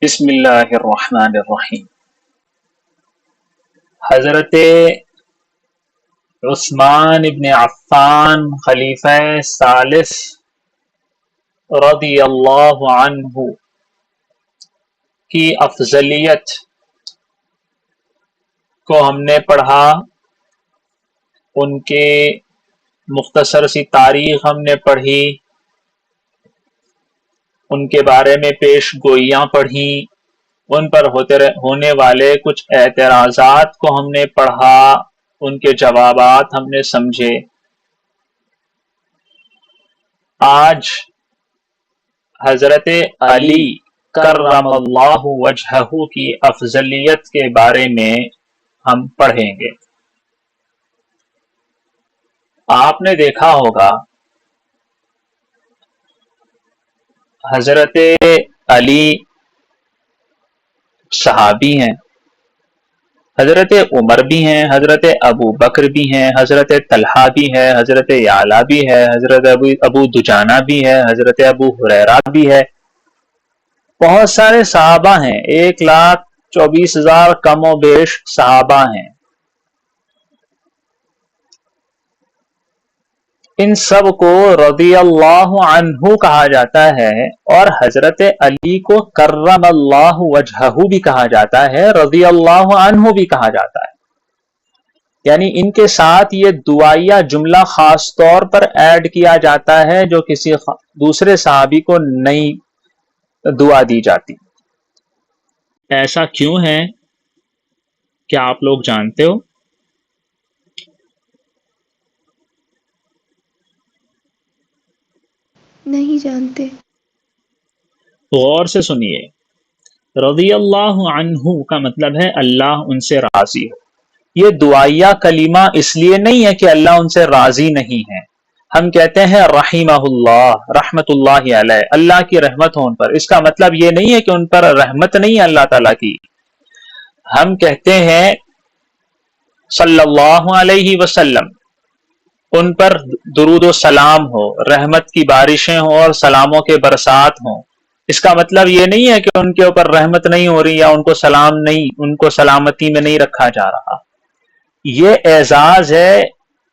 بسم اللہ الرحمن الرحیم۔ حضرت عثمان ابن عفان خلیفہ ثالث رضی اللہ عنہ کی افضلیت کو ہم نے پڑھا، ان کے مختصر سی تاریخ ہم نے پڑھی، ان کے بارے میں پیش گوئیاں پڑھیں، ان پر ہونے والے کچھ اعتراضات کو ہم نے پڑھا، ان کے جوابات ہم نے سمجھے۔ آج حضرت علی کرم اللہ وجہہ کی افضلیت کے بارے میں ہم پڑھیں گے۔ آپ نے دیکھا ہوگا حضرت علی صحابی ہیں، حضرت عمر بھی ہیں، حضرت ابو بکر بھی ہیں، حضرت طلحہ بھی ہے، حضرت یعلا بھی ہے، حضرت ابو دجانہ بھی ہے، حضرت ابو ہریرہ بھی ہے، بہت سارے صحابہ ہیں، 1,24,000 کم و بیش صحابہ ہیں۔ ان سب کو رضی اللہ عنہ کہا جاتا ہے، اور حضرت علی کو کرم اللہ وجہہ بھی کہا جاتا ہے، رضی اللہ عنہ بھی کہا جاتا ہے۔ یعنی ان کے ساتھ یہ دعائیہ جملہ خاص طور پر ایڈ کیا جاتا ہے جو کسی دوسرے صحابی کو نہیں دعا دی جاتی۔ ایسا کیوں ہے؟ کیا آپ لوگ جانتے ہو؟ نہیں جانتے۔ غور سے سنیے، رضی اللہ عنہ کا مطلب ہے اللہ ان سے راضی ہو۔ یہ دعائیہ کلمہ اس لیے نہیں ہے کہ اللہ ان سے راضی نہیں ہے۔ ہم کہتے ہیں رحمہ اللہ، رحمت اللہ علیہ، اللہ کی رحمت ہو ان پر، اس کا مطلب یہ نہیں ہے کہ ان پر رحمت نہیں ہے اللہ تعالیٰ کی۔ ہم کہتے ہیں صلی اللہ علیہ وسلم، ان پر درود و سلام ہو، رحمت کی بارشیں ہوں اور سلاموں کے برسات ہوں۔ اس کا مطلب یہ نہیں ہے کہ ان کے اوپر رحمت نہیں ہو رہی یا ان کو سلام نہیں، ان کو سلامتی میں نہیں رکھا جا رہا۔ یہ اعزاز ہے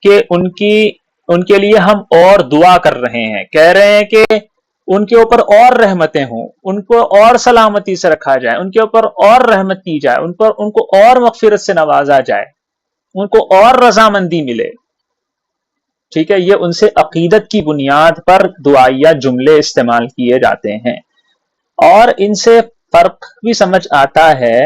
کہ ان کے لیے ہم اور دعا کر رہے ہیں، کہہ رہے ہیں کہ ان کے اوپر اور رحمتیں ہوں، ان کو اور سلامتی سے رکھا جائے، ان کے اوپر اور رحمت کی جائے، ان کو اور مغفرت سے نوازا جائے، ان کو اور رضامندی ملے۔ ٹھیک ہے، یہ ان سے عقیدت کی بنیاد پر دعائیہ جملے استعمال کیے جاتے ہیں، اور ان سے فرق بھی سمجھ آتا ہے۔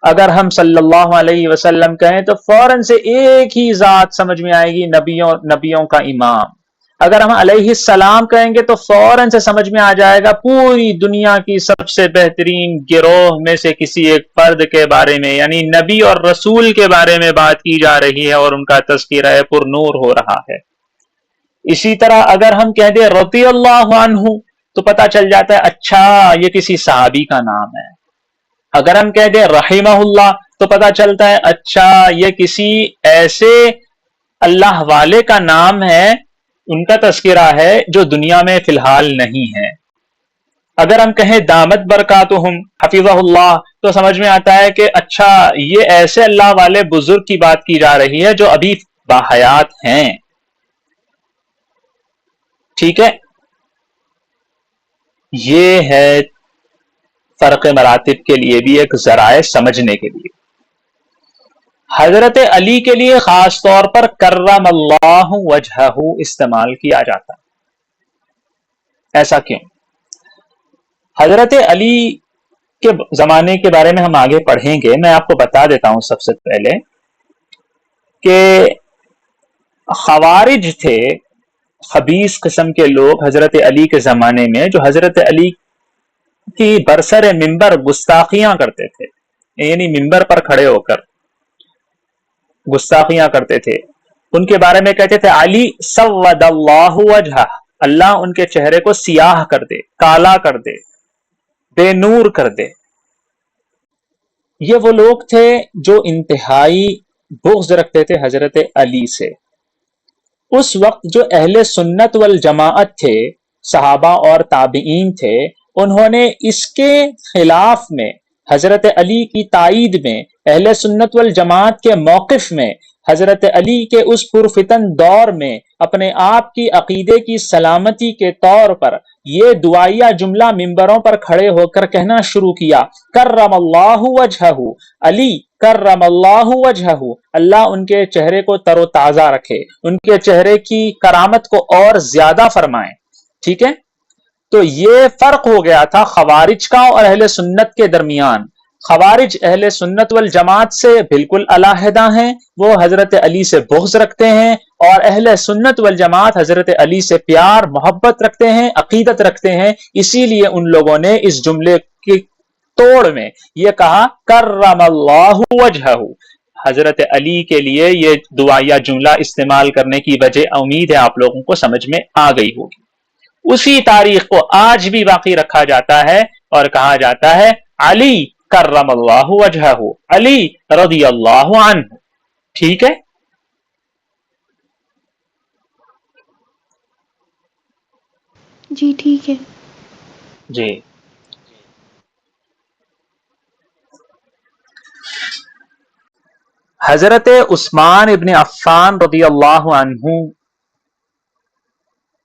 اگر ہم صلی اللہ علیہ وسلم کہیں تو فوراً سے ایک ہی ذات سمجھ میں آئے گی، نبیوں کا امام۔ اگر ہم علیہ السلام کہیں گے تو فوراً سے سمجھ میں آ جائے گا پوری دنیا کی سب سے بہترین گروہ میں سے کسی ایک فرد کے بارے میں، یعنی نبی اور رسول کے بارے میں بات کی جا رہی ہے اور ان کا تذکرہ پر نور ہو رہا ہے۔ اسی طرح اگر ہم کہہ دیں رضی اللہ عنہ تو پتہ چل جاتا ہے اچھا یہ کسی صحابی کا نام ہے۔ اگر ہم کہہ دیں رحمہ اللہ تو پتہ چلتا ہے اچھا یہ کسی ایسے اللہ والے کا نام ہے، ان کا تذکرہ ہے جو دنیا میں فی الحال نہیں ہے۔ اگر ہم کہیں دامت برکاتہم حفظہ اللہ تو سمجھ میں آتا ہے کہ اچھا یہ ایسے اللہ والے بزرگ کی بات کی جا رہی ہے جو ابھی باحیات ہیں۔ ٹھیک ہے، یہ ہے فرق مراتب کے لیے بھی ایک ذرائع سمجھنے کے لیے۔ حضرت علی کے لیے خاص طور پر کرم اللہ وجہہ استعمال کیا جاتا ہے۔ ایسا کیوں؟ حضرت علی کے زمانے کے بارے میں ہم آگے پڑھیں گے، میں آپ کو بتا دیتا ہوں سب سے پہلے کہ خوارج تھے، خبیث قسم کے لوگ حضرت علی کے زمانے میں، جو حضرت علی کی برسر منبر گستاخیاں کرتے تھے، یعنی منبر پر کھڑے ہو کر گستاخیاں کرتے تھے۔ ان کے بارے میں کہتے تھے علی سود اللہ وجہہ، اللہ ان کے چہرے کو سیاہ کر دے، کالا کر دے، بے نور کر دے۔ یہ وہ لوگ تھے جو انتہائی بغض رکھتے تھے حضرت علی سے۔ اس وقت جو اہل سنت والجماعت تھے، صحابہ اور تابعین تھے، انہوں نے اس کے خلاف میں حضرت علی کی تائید میں، اہل سنت والجماعت کے موقف میں، حضرت علی کے اس پرفتن دور میں اپنے آپ کی عقیدے کی سلامتی کے طور پر یہ دعائیہ جملہ ممبروں پر کھڑے ہو کر کہنا شروع کیا، کرم اللہ وجہہ، علی کرم اللہ وجہہ، اللہ ان کے چہرے کو تر و تازہ رکھے، ان کے چہرے کی کرامت کو اور زیادہ فرمائیں. ٹھیک ہے، تو یہ فرق ہو گیا تھا خوارج کا اور اہل سنت کے درمیان. خوارج اہل سنت والجماعت سے بالکل علیحدہ ہیں، وہ حضرت علی سے بغض رکھتے ہیں، اور اہل سنت والجماعت حضرت علی سے پیار محبت رکھتے ہیں، عقیدت رکھتے ہیں. اسی لیے ان لوگوں نے اس جملے کی توڑ میں یہ کہا کرم اللہ وجہہ. حضرت علی کے لیے یہ دعائیہ جملہ استعمال کرنے کی وجہ امید ہے آپ لوگوں کو سمجھ میں آ گئی ہوگی. اسی تاریخ کو آج بھی باقی رکھا جاتا ہے اور کہا جاتا ہے علی کرم اللہ وجہہ، علی رضی اللہ عنہ. ٹھیک ہے، جی ٹھیک ہے. جی. حضرت عثمان ابن عفان رضی اللہ عنہ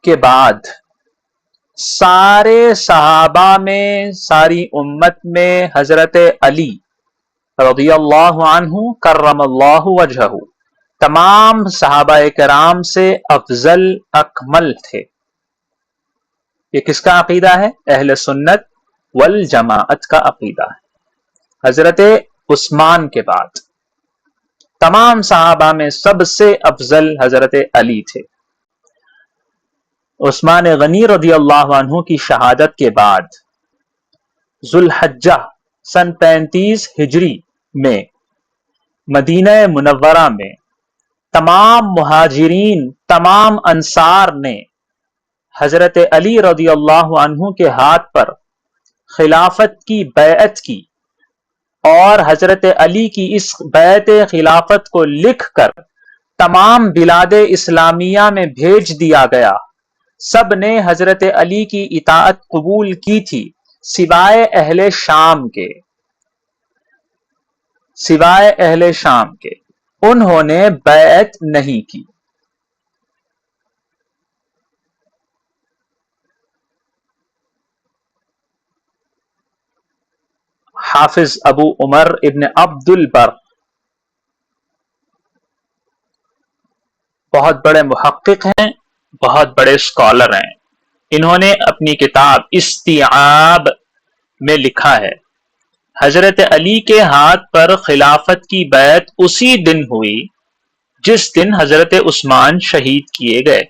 کے بعد سارے صحابہ میں، ساری امت میں حضرت علی رضی اللہ عنہ کرم اللہ وجہہ تمام صحابہ کرام سے افضل اکمل تھے. یہ کس کا عقیدہ ہے؟ اہل سنت والجماعت کا عقیدہ ہے. حضرت عثمان کے بعد تمام صحابہ میں سب سے افضل حضرت علی تھے. عثمان غنی رضی اللہ عنہ کی شہادت کے بعد ذوالحجہ سن 35 ہجری میں مدینہ منورہ میں تمام مہاجرین، تمام انصار نے حضرت علی رضی اللہ عنہ کے ہاتھ پر خلافت کی بیعت کی، اور حضرت علی کی اس بیعت خلافت کو لکھ کر تمام بلاد اسلامیہ میں بھیج دیا گیا. سب نے حضرت علی کی اطاعت قبول کی تھی سوائے اہل شام کے، سوائے اہل شام کے انہوں نے بیعت نہیں کی. حافظ ابو عمر ابن عبد البر بہت بڑے محقق ہیں، بہت بڑے اسکالر ہیں. انہوں نے اپنی کتاب استیعاب میں لکھا ہے حضرت علی کے ہاتھ پر خلافت کی بیعت اسی دن ہوئی جس دن حضرت عثمان شہید کیے گئے،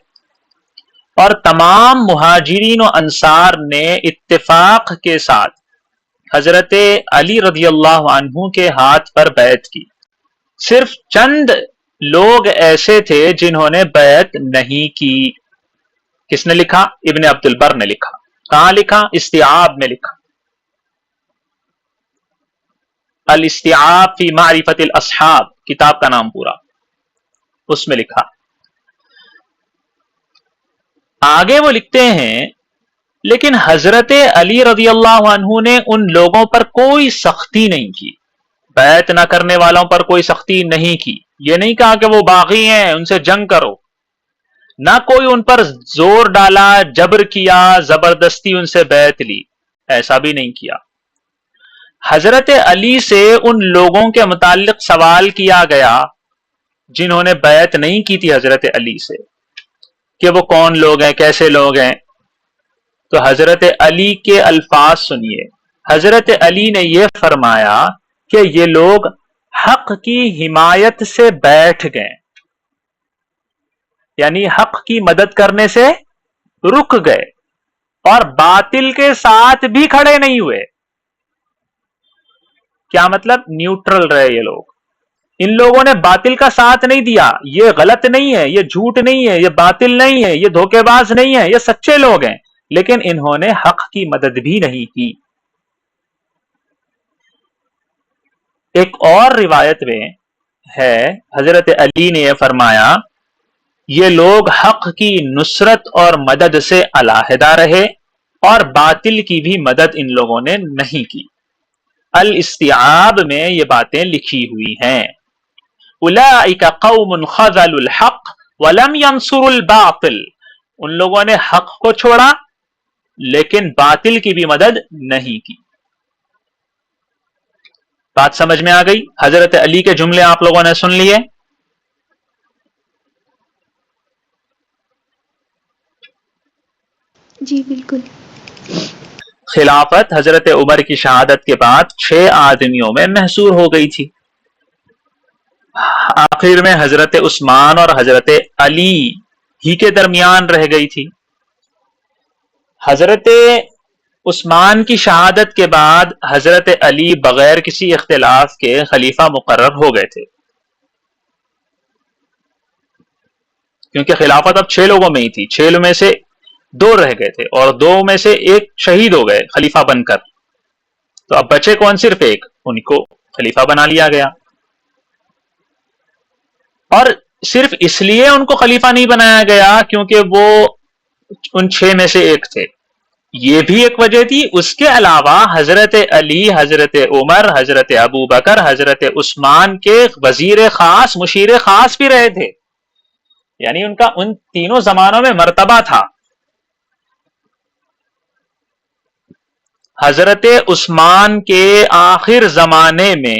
اور تمام مہاجرین و انصار نے اتفاق کے ساتھ حضرت علی رضی اللہ عنہ کے ہاتھ پر بیعت کی. صرف چند لوگ ایسے تھے جنہوں نے بیعت نہیں کی. کس نے لکھا؟ ابن عبد البر نے لکھا. کہاں لکھا؟ استیعاب میں لکھا. الاستیعاب فی معرفت الاصحاب کتاب کا نام پورا، اس میں لکھا. آگے وہ لکھتے ہیں لیکن حضرت علی رضی اللہ عنہ نے ان لوگوں پر کوئی سختی نہیں کی، بیعت نہ کرنے والوں پر کوئی سختی نہیں کی. یہ نہیں کہا کہ وہ باغی ہیں ان سے جنگ کرو، نہ کوئی ان پر زور ڈالا، جبر کیا، زبردستی ان سے بیعت لی، ایسا بھی نہیں کیا. حضرت علی سے ان لوگوں کے متعلق سوال کیا گیا جنہوں نے بیعت نہیں کی تھی حضرت علی سے، کہ وہ کون لوگ ہیں، کیسے لوگ ہیں. تو حضرت علی کے الفاظ سنیے. حضرت علی نے یہ فرمایا کہ یہ لوگ حق کی حمایت سے بیٹھ گئے، یعنی حق کی مدد کرنے سے رک گئے، اور باطل کے ساتھ بھی کھڑے نہیں ہوئے. کیا مطلب؟ نیوٹرل رہے یہ لوگ. ان لوگوں نے باطل کا ساتھ نہیں دیا، یہ غلط نہیں ہے، یہ جھوٹ نہیں ہے، یہ باطل نہیں ہے، یہ دھوکے باز نہیں ہے، یہ سچے لوگ ہیں، لیکن انہوں نے حق کی مدد بھی نہیں کی. ایک اور روایت میں ہے حضرت علی نے یہ فرمایا یہ لوگ حق کی نصرت اور مدد سے علیحدہ رہے، اور باطل کی بھی مدد ان لوگوں نے نہیں کی. الاستیعاب میں یہ باتیں لکھی ہوئی ہیں. اولئک قوم خذلوا الحق ولم ينصروا الباطل. ان لوگوں نے حق کو چھوڑا لیکن باطل کی بھی مدد نہیں کی. بات سمجھ میں آ گئی؟ حضرت علی کے جملے آپ لوگوں نے سن لیے. جی بالکل. خلافت حضرت عمر کی شہادت کے بعد 6 آدمیوں میں محصور ہو گئی تھی. آخر میں حضرت عثمان اور حضرت علی ہی کے درمیان رہ گئی تھی. حضرت عثمان کی شہادت کے بعد حضرت علی بغیر کسی اختلاف کے خلیفہ مقرر ہو گئے تھے، کیونکہ خلافت اب 6 لوگوں میں ہی تھی. 6 میں سے 2 رہ گئے تھے اور 2 میں سے 1 شہید ہو گئے خلیفہ بن کر. تو اب بچے کون؟ صرف 1. ان کو خلیفہ بنا لیا گیا. اور صرف اس لیے ان کو خلیفہ نہیں بنایا گیا کیونکہ وہ ان 6 میں سے 1 تھے، یہ بھی ایک وجہ تھی. اس کے علاوہ حضرت علی، حضرت عمر، حضرت ابو بکر، حضرت عثمان کے وزیر خاص، مشیر خاص بھی رہے تھے، یعنی ان کا ان تینوں زمانوں میں مرتبہ تھا. حضرت عثمان کے آخر زمانے میں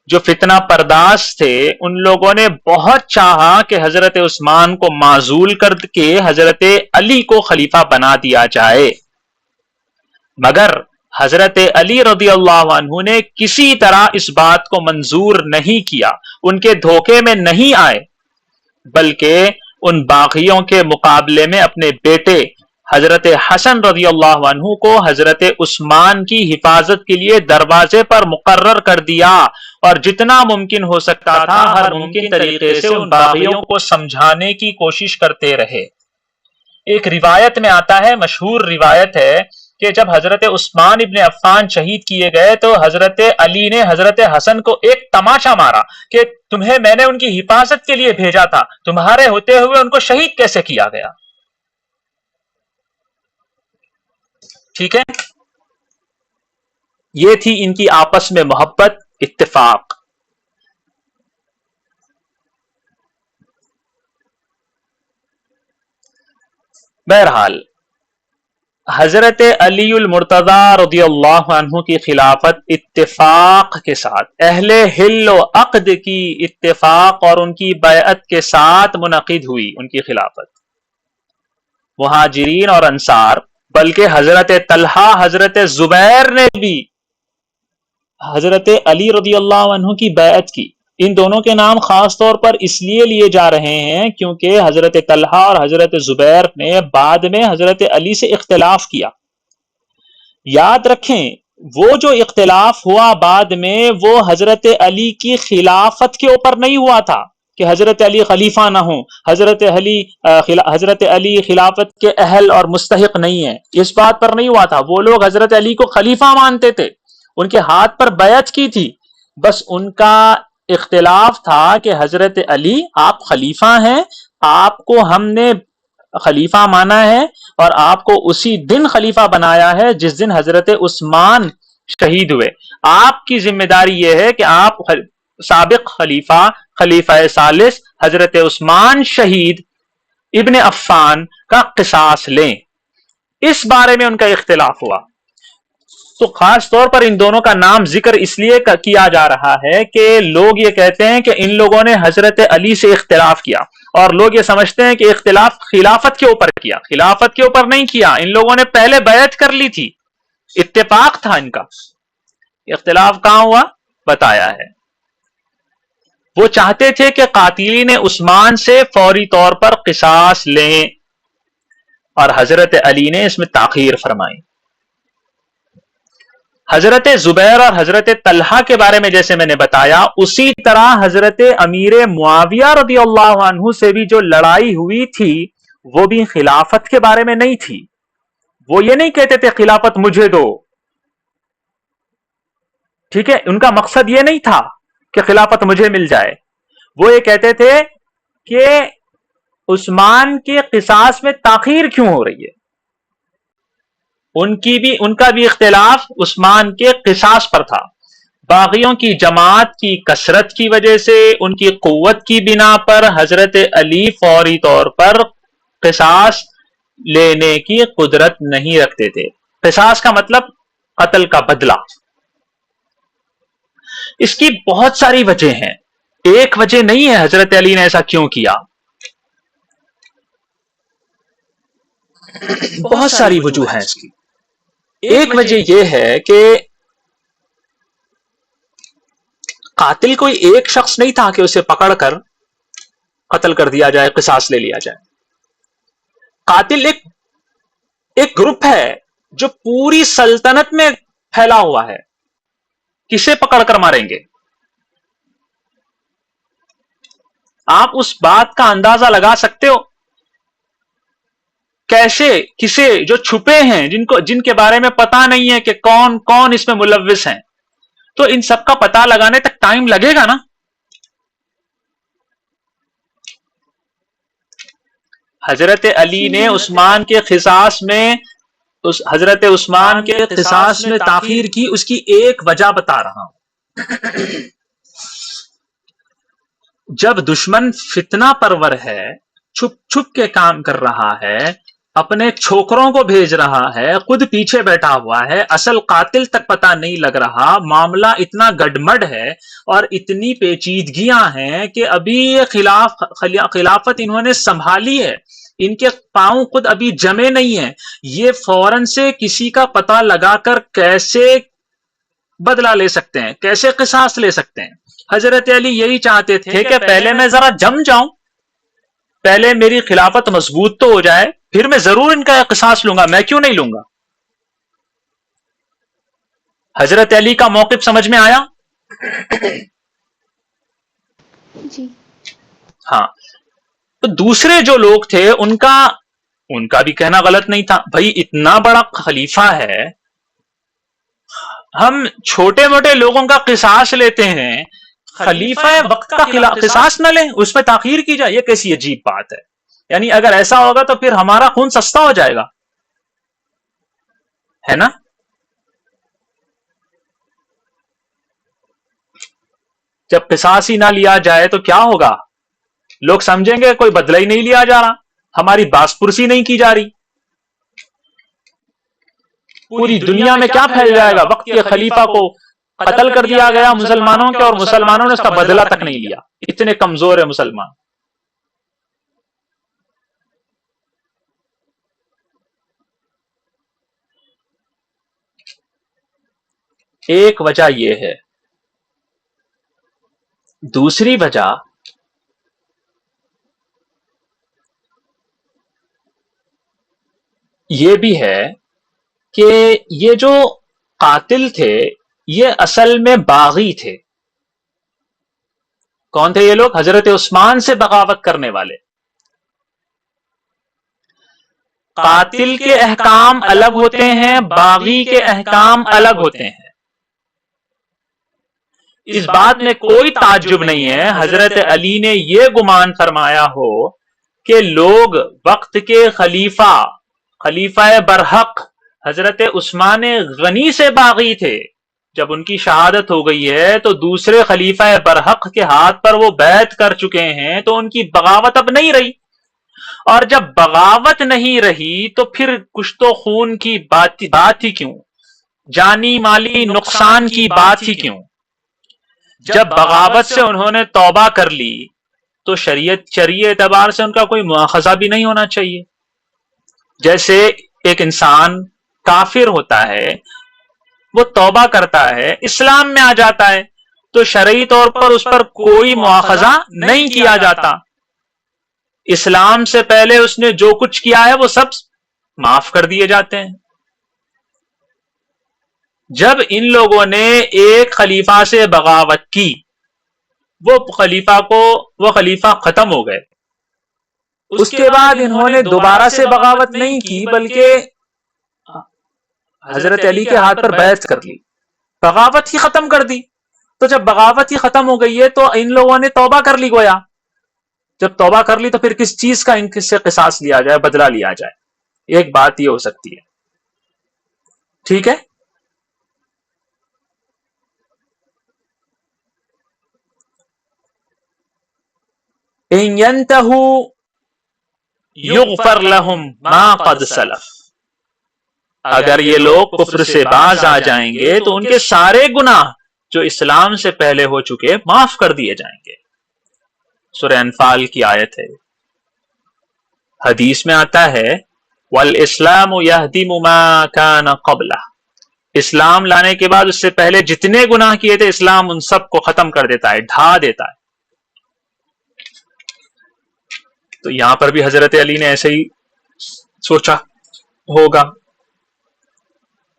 جو فتنہ پرداز تھے ان لوگوں نے بہت چاہا کہ حضرت عثمان کو معزول کر کے حضرت علی کو خلیفہ بنا دیا جائے، مگر حضرت علی رضی اللہ عنہ نے کسی طرح اس بات کو منظور نہیں کیا، ان کے دھوکے میں نہیں آئے، بلکہ ان باغیوں کے مقابلے میں اپنے بیٹے حضرت حسن رضی اللہ عنہ کو حضرت عثمان کی حفاظت کے لیے دروازے پر مقرر کر دیا، اور جتنا ممکن ہو سکتا تھا ہر ممکن طریقے سے ان باغیوں کو سمجھانے کی کوشش کرتے رہے. ایک روایت میں آتا ہے، مشہور روایت ہے، کہ جب حضرت عثمان ابن عفان شہید کیے گئے تو حضرت علی نے حضرت حسن کو ایک تماچا مارا کہ تمہیں میں نے ان کی حفاظت کے لیے بھیجا تھا، تمہارے ہوتے ہوئے ان کو شہید کیسے کیا گیا؟ ٹھیک ہے، یہ تھی ان کی آپس میں محبت، اتفاق. بہرحال حضرت علی المرتضی رضی اللہ عنہ کی خلافت اتفاق کے ساتھ، اہل حل و عقد کی اتفاق اور ان کی بیعت کے ساتھ منعقد ہوئی. ان کی خلافت مہاجرین اور انصار، بلکہ حضرت طلحہ، حضرت زبیر نے بھی حضرت علی رضی اللہ عنہ کی بیعت کی. ان دونوں کے نام خاص طور پر اس لیے لیے جا رہے ہیں کیونکہ حضرت طلحہ اور حضرت زبیر نے بعد میں حضرت علی سے اختلاف کیا. یاد رکھیں وہ جو اختلاف ہوا بعد میں وہ حضرت علی کی خلافت کے اوپر نہیں ہوا تھا کہ حضرت علی خلیفہ نہ ہوں، حضرت علی خلافت کے اہل اور مستحق نہیں ہے، اس بات پر نہیں ہوا تھا. وہ لوگ حضرت علی کو خلیفہ مانتے تھے، ان کے ہاتھ پر بیعت کی تھی، بس ان کا اختلاف تھا کہ حضرت علی آپ خلیفہ ہیں، آپ کو ہم نے خلیفہ مانا ہے اور آپ کو اسی دن خلیفہ بنایا ہے جس دن حضرت عثمان شہید ہوئے. آپ کی ذمہ داری یہ ہے کہ آپ سابق خلیفہ ثالث حضرت عثمان شہید ابن عفان کا قصاص لیں. اس بارے میں ان کا اختلاف ہوا. تو خاص طور پر ان دونوں کا نام ذکر اس لیے کیا جا رہا ہے کہ لوگ یہ کہتے ہیں کہ ان لوگوں نے حضرت علی سے اختلاف کیا، اور لوگ یہ سمجھتے ہیں کہ اختلاف خلافت کے اوپر کیا، خلافت کے اوپر نہیں کیا. ان لوگوں نے پہلے بیعت کر لی تھی، اتفاق تھا ان کا. اختلاف کہاں ہوا بتایا ہے. وہ چاہتے تھے کہ قاتلین عثمان سے فوری طور پر قصاص لیں، اور حضرت علی نے اس میں تاخیر فرمائی. حضرت زبیر اور حضرت طلحہ کے بارے میں جیسے میں نے بتایا، اسی طرح حضرت امیر معاویہ رضی اللہ عنہ سے بھی جو لڑائی ہوئی تھی وہ بھی خلافت کے بارے میں نہیں تھی. وہ یہ نہیں کہتے تھے خلافت مجھے دو، ٹھیک ہے، ان کا مقصد یہ نہیں تھا کہ خلافت مجھے مل جائے. وہ یہ کہتے تھے کہ عثمان کے قصاص میں تاخیر کیوں ہو رہی ہے، ان کا بھی اختلاف عثمان کے قصاص پر تھا. باغیوں کی جماعت کی کثرت کی وجہ سے، ان کی قوت کی بنا پر حضرت علی فوری طور پر قصاص لینے کی قدرت نہیں رکھتے تھے. قصاص کا مطلب قتل کا بدلہ. اس کی بہت ساری وجہ ہیں، ایک وجہ نہیں ہے حضرت علی نے ایسا کیوں کیا. بہت ساری وجوہ ہیں اس کی. ایک وجہ یہ ہے کہ قاتل کوئی ایک شخص نہیں تھا کہ اسے پکڑ کر قتل کر دیا جائے، قصاص لے لیا جائے. قاتل ایک گروپ ہے جو پوری سلطنت میں پھیلا ہوا ہے. کسے پکڑ کر ماریں گے؟ آپ اس بات کا اندازہ لگا سکتے ہو کیسے کسے جو چھپے ہیں، جن کے بارے میں پتا نہیں ہے کہ کون کون اس میں ملوث ہیں، تو ان سب کا پتہ لگانے تک ٹائم لگے گا نا. حضرت علی نے عثمان کے قصاص میں حضرت عثمان کے قصاص میں تاخیر کی، اس کی ایک وجہ بتا رہا ہوں. جب دشمن فتنہ پرور ہے، چھپ چھپ کے کام کر رہا ہے، اپنے چھوکروں کو بھیج رہا ہے، خود پیچھے بیٹھا ہوا ہے، اصل قاتل تک پتہ نہیں لگ رہا، معاملہ اتنا گڈمڈ ہے اور اتنی پیچیدگیاں ہیں کہ ابھی خلافت انہوں نے سنبھالی ہے، ان کے پاؤں خود ابھی جمے نہیں ہیں. یہ فوراً سے کسی کا پتہ لگا کر کیسے بدلہ لے سکتے ہیں، کیسے قصاص لے سکتے ہیں؟ حضرت علی یہی چاہتے تھے کہ پہلے میں ذرا جم جاؤں، پہلے میری خلافت مضبوط تو ہو جائے، پھر میں ضرور ان کا قصاص لوں گا. میں کیوں نہیں لوں گا؟ حضرت علی کا موقف سمجھ میں آیا؟ جی ہاں. تو دوسرے جو لوگ تھے ان کا بھی کہنا غلط نہیں تھا. بھائی اتنا بڑا خلیفہ ہے، ہم چھوٹے موٹے لوگوں کا قصاص لیتے ہیں، خلیفہ وقت کا قصاص نہ لیں، اس میں تاخیر کی جائے، یہ کیسی عجیب بات ہے. یعنی اگر ایسا ہوگا تو پھر ہمارا خون سستا ہو جائے گا، ہے نا؟ جب قصاص ہی نہ لیا جائے تو کیا ہوگا؟ لوگ سمجھیں گے کوئی بدلہ ہی نہیں لیا جا رہا، ہماری باس پرسی نہیں کی جا رہی. پوری دنیا میں کیا پھیل جائے گا؟ وقت کے خلیفہ کو قتل کر دیا گیا مسلمانوں کے، اور مسلمانوں نے اس کا بدلہ تک نہیں لیا. اتنے کمزور ہے مسلمان. ایک وجہ یہ ہے. دوسری وجہ یہ بھی ہے کہ یہ جو قاتل تھے یہ اصل میں باغی تھے. کون تھے یہ لوگ؟ حضرت عثمان سے بغاوت کرنے والے. قاتل کے احکام الگ ہوتے ہیں، باغی کے احکام الگ ہوتے ہیں. اس بات میں کوئی تعجب نہیں ہے حضرت علی نے یہ گمان فرمایا ہو کہ لوگ وقت کے خلیفہ برحق حضرت عثمان غنی سے باغی تھے. جب ان کی شہادت ہو گئی ہے تو دوسرے خلیفہ برحق کے ہاتھ پر وہ بیعت کر چکے ہیں، تو ان کی بغاوت اب نہیں رہی. اور جب بغاوت نہیں رہی تو پھر کچھ تو خون کی بات ہی کیوں، جانی مالی نقصان کی بات ہی کیوں؟ جب بغاوت سے انہوں نے توبہ کر لی تو شرعی اعتبار سے ان کا کوئی مواخذہ بھی نہیں ہونا چاہیے. جیسے ایک انسان کافر ہوتا ہے، وہ توبہ کرتا ہے، اسلام میں آ جاتا ہے، تو شرعی طور پر اس پر کوئی مواخذہ نہیں کیا جاتا. اسلام سے پہلے اس نے جو کچھ کیا ہے وہ سب معاف کر دیے جاتے ہیں. جب ان لوگوں نے ایک خلیفہ سے بغاوت کی، وہ خلیفہ ختم ہو گئے. اس کے بعد انہوں نے دوبارہ سے بغاوت نہیں کی بلکہ حضرت علی کے ہاتھ پر بیعت کر لی، بغاوت ہی ختم کر دی. تو جب بغاوت ہی ختم ہو گئی ہے تو ان لوگوں نے توبہ کر لی. گویا جب توبہ کر لی تو پھر کس چیز کا ان سے قصاص لیا جائے، بدلہ لیا جائے؟ ایک بات یہ ہو سکتی ہے. ٹھیک ہے؟ ان ينتهوا یغفر لهم ما قد سلف، اگر یہ لوگ کفر سے باز آ جائیں گے تو ان کے سارے گناہ جو اسلام سے پہلے ہو چکے معاف کر دیے جائیں گے۔ سورہ انفال کی آیت ہے۔ حدیث میں آتا ہے والاسلام یہدم ما کان قبلہ، اسلام لانے کے بعد اس سے پہلے جتنے گناہ کیے تھے اسلام ان سب کو ختم کر دیتا ہے، ڈھا دیتا ہے۔ تو یہاں پر بھی حضرت علی نے ایسے ہی سوچا ہوگا،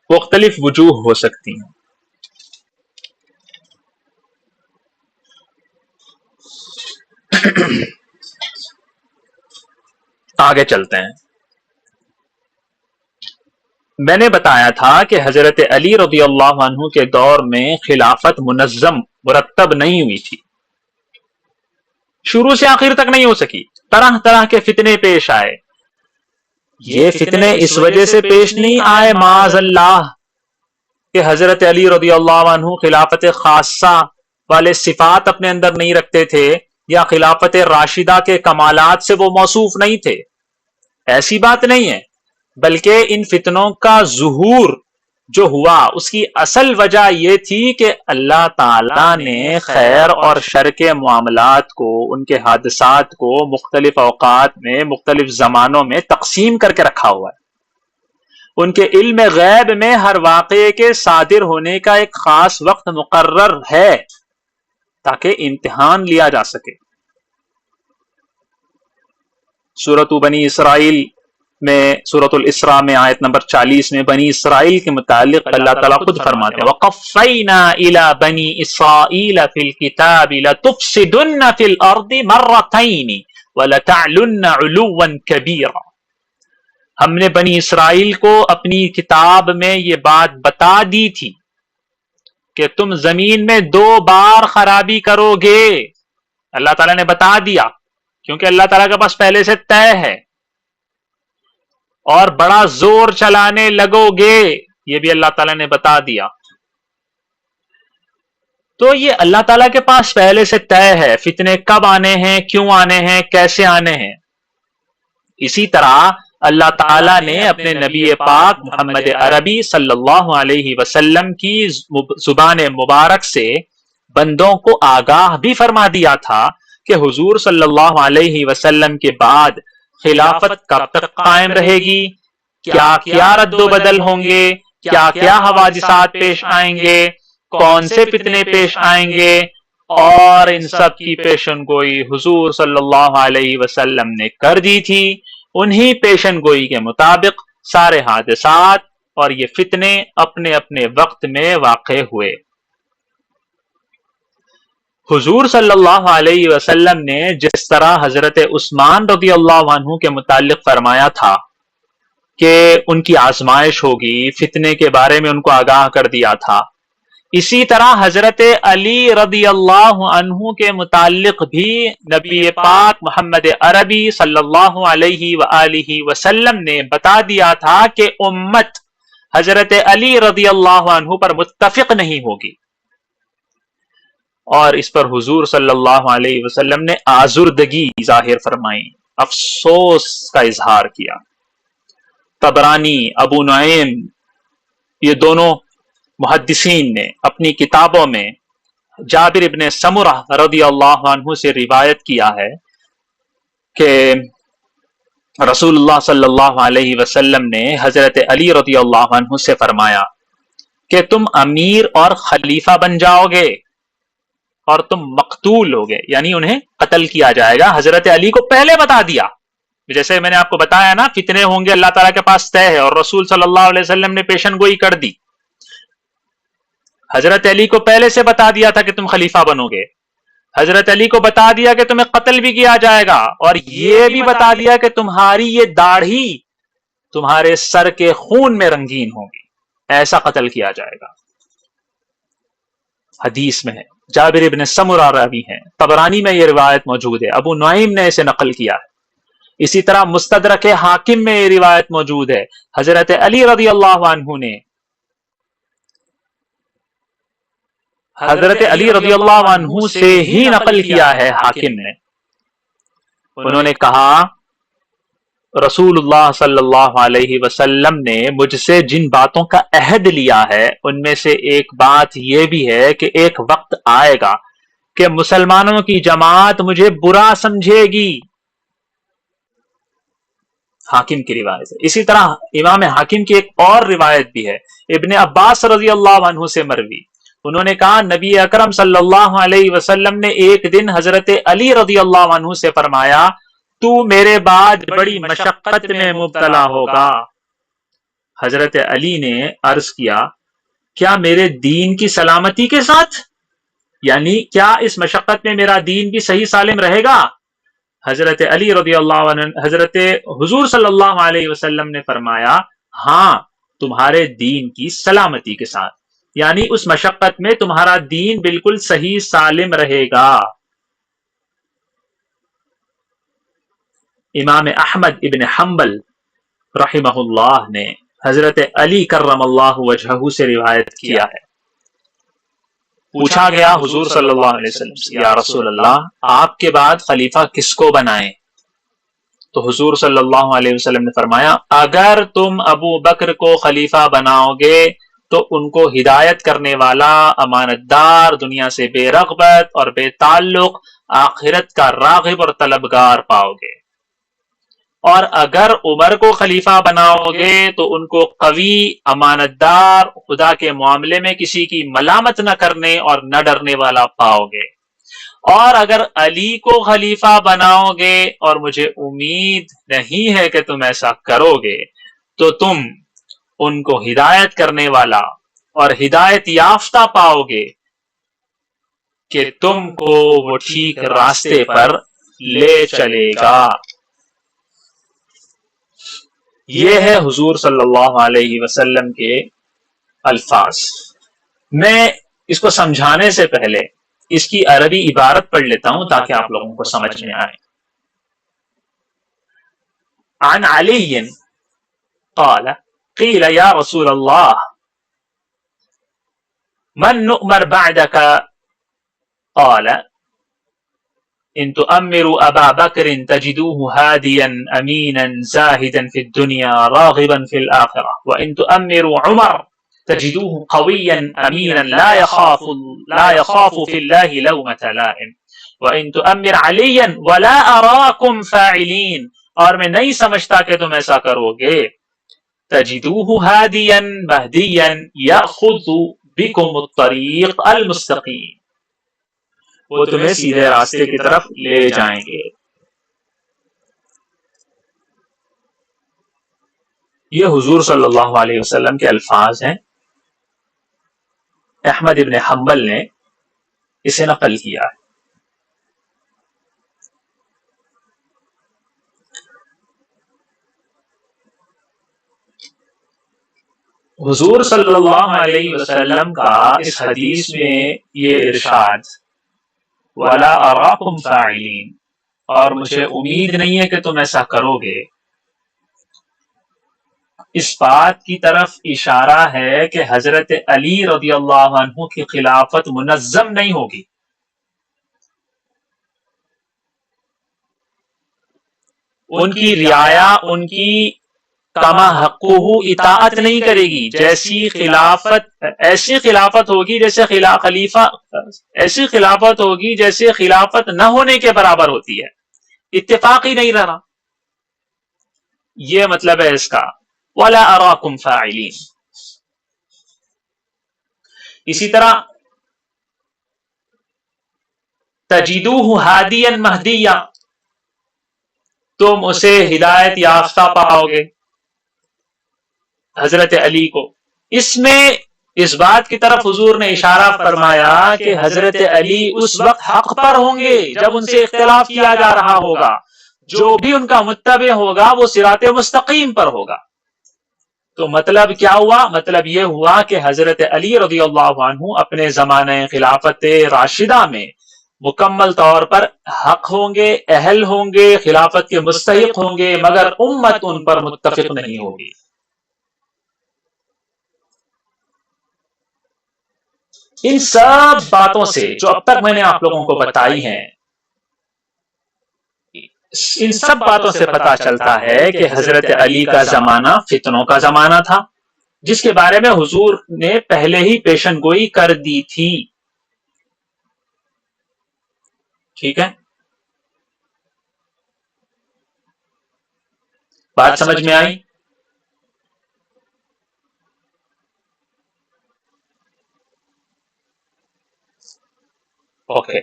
مختلف وجوہ ہو سکتی ہیں۔ آگے چلتے ہیں۔ میں نے بتایا تھا کہ حضرت علی رضی اللہ عنہ کے دور میں خلافت منظم مرتب نہیں ہوئی تھی، شروع سے آخر تک نہیں ہو سکی، طرح طرح کے فتنے پیش آئے۔ یہ فتنے اس وجہ سے پیش نہیں آئے معاذ اللہ کہ حضرت علی رضی اللہ عنہ خلافت خاصہ والے صفات اپنے اندر نہیں رکھتے تھے یا خلافت راشدہ کے کمالات سے وہ موصوف نہیں تھے، ایسی بات نہیں ہے، بلکہ ان فتنوں کا ظہور جو ہوا اس کی اصل وجہ یہ تھی کہ اللہ تعالیٰ نے خیر اور شر کے معاملات کو، ان کے حادثات کو مختلف اوقات میں مختلف زمانوں میں تقسیم کر کے رکھا ہوا ہے۔ ان کے علم غیب میں ہر واقعے کے صادر ہونے کا ایک خاص وقت مقرر ہے تاکہ امتحان لیا جا سکے۔ سورۃ بنی اسرائیل میں، سورۃ الاسراء میں آیت نمبر 40 میں بنی اسرائیل کے متعلق اللہ تعالیٰ خود فرماتے ہیں وَقَفَّيْنَا إِلَى بَنِي إِسْرَائِيلَ فِي الْكِتَابِ لَتُفْسِدُنَّ فِي الْأَرْضِ مَرَّتَيْنِ وَلَتَعْلُنَّ عُلُوًّا كَبِيرًا، ہم نے بنی اسرائیل کو اپنی کتاب میں یہ بات بتا دی تھی کہ تم زمین میں 2 بار خرابی کرو گے۔ اللہ تعالیٰ نے بتا دیا کیونکہ اللہ تعالیٰ کے پاس پہلے سے طے ہے، اور بڑا زور چلانے لگو گے، یہ بھی اللہ تعالیٰ نے بتا دیا۔ تو یہ اللہ تعالیٰ کے پاس پہلے سے طے ہے فتنے کب آنے ہیں، کیوں آنے ہیں، کیسے آنے ہیں۔ اسی طرح اللہ تعالیٰ نے اپنے نبی پاک محمد عربی صلی اللہ علیہ وسلم کی زبان مبارک سے بندوں کو آگاہ بھی فرما دیا تھا کہ حضور صلی اللہ علیہ وسلم کے بعد خلافت کب تک قائم رہے گی، کیا کیا رد و بدل ہوں گے، کیا کیا حوادثات پیش آئیں گے، کون سے فتنے پیش آئیں گے، اور ان سب کی پیشن گوئی حضور صلی اللہ علیہ وسلم نے کر دی تھی۔ انہی پیشن گوئی کے مطابق سارے حادثات اور یہ فتنے اپنے اپنے وقت میں واقع ہوئے۔ حضور صلی اللہ علیہ وسلم نے جس طرح حضرت عثمان رضی اللہ عنہ کے متعلق فرمایا تھا کہ ان کی آزمائش ہوگی، فتنے کے بارے میں ان کو آگاہ کر دیا تھا، اسی طرح حضرت علی رضی اللہ عنہ کے متعلق بھی نبی پاک محمد عربی صلی اللہ علیہ وآلہ وسلم نے بتا دیا تھا کہ امت حضرت علی رضی اللہ عنہ پر متفق نہیں ہوگی، اور اس پر حضور صلی اللہ علیہ وسلم نے آزردگی ظاہر فرمائی، افسوس کا اظہار کیا۔ طبرانی، ابو نعیم، یہ دونوں محدثین نے اپنی کتابوں میں جابر ابن سمرہ رضی اللہ عنہ سے روایت کیا ہے کہ رسول اللہ صلی اللہ علیہ وسلم نے حضرت علی رضی اللہ عنہ سے فرمایا کہ تم امیر اور خلیفہ بن جاؤ گے اور تم مقتول ہوگے، یعنی انہیں قتل کیا جائے گا۔ حضرت علی کو پہلے بتا دیا، جیسے میں نے آپ کو بتایا نا، فتنے ہوں گے، اللہ تعالیٰ کے پاس طے ہے، اور رسول صلی اللہ علیہ وسلم نے پیشن گوئی کر دی۔ حضرت علی کو پہلے سے بتا دیا تھا کہ تم خلیفہ بنو گے، حضرت علی کو بتا دیا کہ تمہیں قتل بھی کیا جائے گا، اور یہ بھی بتا دیا کہ تمہاری یہ داڑھی تمہارے سر کے خون میں رنگین ہوگی، ایسا قتل کیا جائے گا۔ حدیث میں ہے، جابر ابن سمرہ راوی ہیں، طبرانی میں یہ روایت موجود ہے، ابو نعیم نے اسے نقل کیا ہے، اسی طرح مستدرک حاکم میں یہ روایت موجود ہے۔ حضرت علی رضی اللہ عنہ نے حضرت علی رضی اللہ عنہ سے ہی نقل کیا ہے حاکم نے. انہوں نے کہا رسول اللہ صلی اللہ علیہ وسلم نے مجھ سے جن باتوں کا عہد لیا ہے ان میں سے ایک بات یہ بھی ہے کہ ایک وقت آئے گا کہ مسلمانوں کی جماعت مجھے برا سمجھے گی. حاکم کی روایت ہے. اسی طرح امام حاکم کی ایک اور روایت بھی ہے ابن عباس رضی اللہ عنہ سے مروی. انہوں نے کہا نبی اکرم صلی اللہ علیہ وسلم نے ایک دن حضرت علی رضی اللہ عنہ سے فرمایا تو میرے بعد بڑی مشقت میں مبتلا ہوگا. حضرت علی نے عرض کیا کیا میرے دین کی سلامتی کے ساتھ، یعنی کیا اس مشقت میں میرا دین بھی صحیح سالم رہے گا؟ حضرت علی رضی اللہ عنہ حضرت حضور صلی اللہ علیہ وسلم نے فرمایا ہاں تمہارے دین کی سلامتی کے ساتھ، یعنی اس مشقت میں تمہارا دین بالکل صحیح سالم رہے گا. امام احمد ابن حنبل رحمہ اللہ نے حضرت علی کرم اللہ وجہہ سے روایت کیا ہے. پوچھا گیا حضور صلی اللہ علیہ وسلم سے یا رسول اللہ آپ کے بعد خلیفہ کس کو بنائیں؟ تو حضور صلی اللہ علیہ وسلم نے فرمایا اگر تم ابو بکر کو خلیفہ بناؤ گے تو ان کو ہدایت کرنے والا، امانت دار، دنیا سے بے رغبت اور بے تعلق، آخرت کا راغب اور طلبگار پاؤ گے. اور اگر عمر کو خلیفہ بناؤ گے تو ان کو قوی، امانت دار، خدا کے معاملے میں کسی کی ملامت نہ کرنے اور نہ ڈرنے والا پاؤ گے. اور اگر علی کو خلیفہ بناؤ گے اور مجھے امید نہیں ہے کہ تم ایسا کرو گے تو تم ان کو ہدایت کرنے والا اور ہدایت یافتہ پاؤ گے کہ تم کو وہ ٹھیک راستے پر لے چلے گا. یہ ہے حضور صلی اللہ علیہ وسلم کے الفاظ. میں اس کو سمجھانے سے پہلے اس کی عربی عبارت پڑھ لیتا ہوں تاکہ آپ لوگوں کو سمجھ میں آئے. عن علی قال قیل یا رسول اللہ من نؤمر بعدك قال ان تؤمروا ابا بکر تجدوه هادیا امینا زاہدا فی الدنیا راغبا فی الآخرہ وان تؤمروا عمر تجدوه قویا امینا لا يخاف فی اللہ لومة لائم وان تؤمر علیا ولا اراکم فاعلین اور میں نہیں سمجھتا کہ تم ایسا کرو گے تجدوه هادیا مہدیا یأخذ بکم الطریق المستقیم وہ تمہیں سیدھے راستے کی طرف لے جائیں گے. یہ حضور صلی اللہ علیہ وسلم کے الفاظ ہیں. احمد ابن حنبل نے اسے نقل کیا ہے. حضور صلی اللہ علیہ وسلم کا اس حدیث میں یہ ارشاد وَلَا أَرَاكُمْ فَاعِلِينَ اور مجھے امید نہیں ہے کہ تم ایسا کرو گے، اس بات کی طرف اشارہ ہے کہ حضرت علی رضی اللہ عنہ کی خلافت منظم نہیں ہوگی. ان کی رعایا ان کی کما حقہ اطاعت نہیں کرے گی. جیسی خلافت ایسی خلافت ہوگی جیسے خلیفہ ایسی خلافت ہوگی جیسے خلافت نہ ہونے کے برابر ہوتی ہے، اتفاق ہی نہیں رہا. یہ مطلب ہے اس کا وَلَا أَرَاكُمْ فَاعِلِينَ. اسی طرح تجدوه هادیا مہدیا تم اسے ہدایت یافتہ پاؤ گے، حضرت علی کو. اس میں اس بات کی طرف حضور نے اشارہ فرمایا کہ حضرت علی اس وقت حق پر ہوں گے جب ان سے اختلاف کیا جا رہا ہوگا. جو بھی ان کا متبع ہوگا وہ صراط مستقیم پر ہوگا. تو مطلب کیا ہوا؟ مطلب یہ ہوا کہ حضرت علی رضی اللہ عنہ اپنے زمانہ خلافت راشدہ میں مکمل طور پر حق ہوں گے، اہل ہوں گے، خلافت کے مستحق ہوں گے، مگر امت ان پر متفق نہیں ہوگی. ان سب باتوں سے جو اب تک میں نے آپ لوگوں کو بتائی ہیں، ان سب باتوں سے پتا چلتا ہے کہ حضرت علی کا زمانہ فتنوں کا زمانہ تھا، جس کے بارے میں حضور نے پہلے ہی پیشن گوئی کر دی تھی. ٹھیک ہے، بات سمجھ میں آئی؟ اوکے.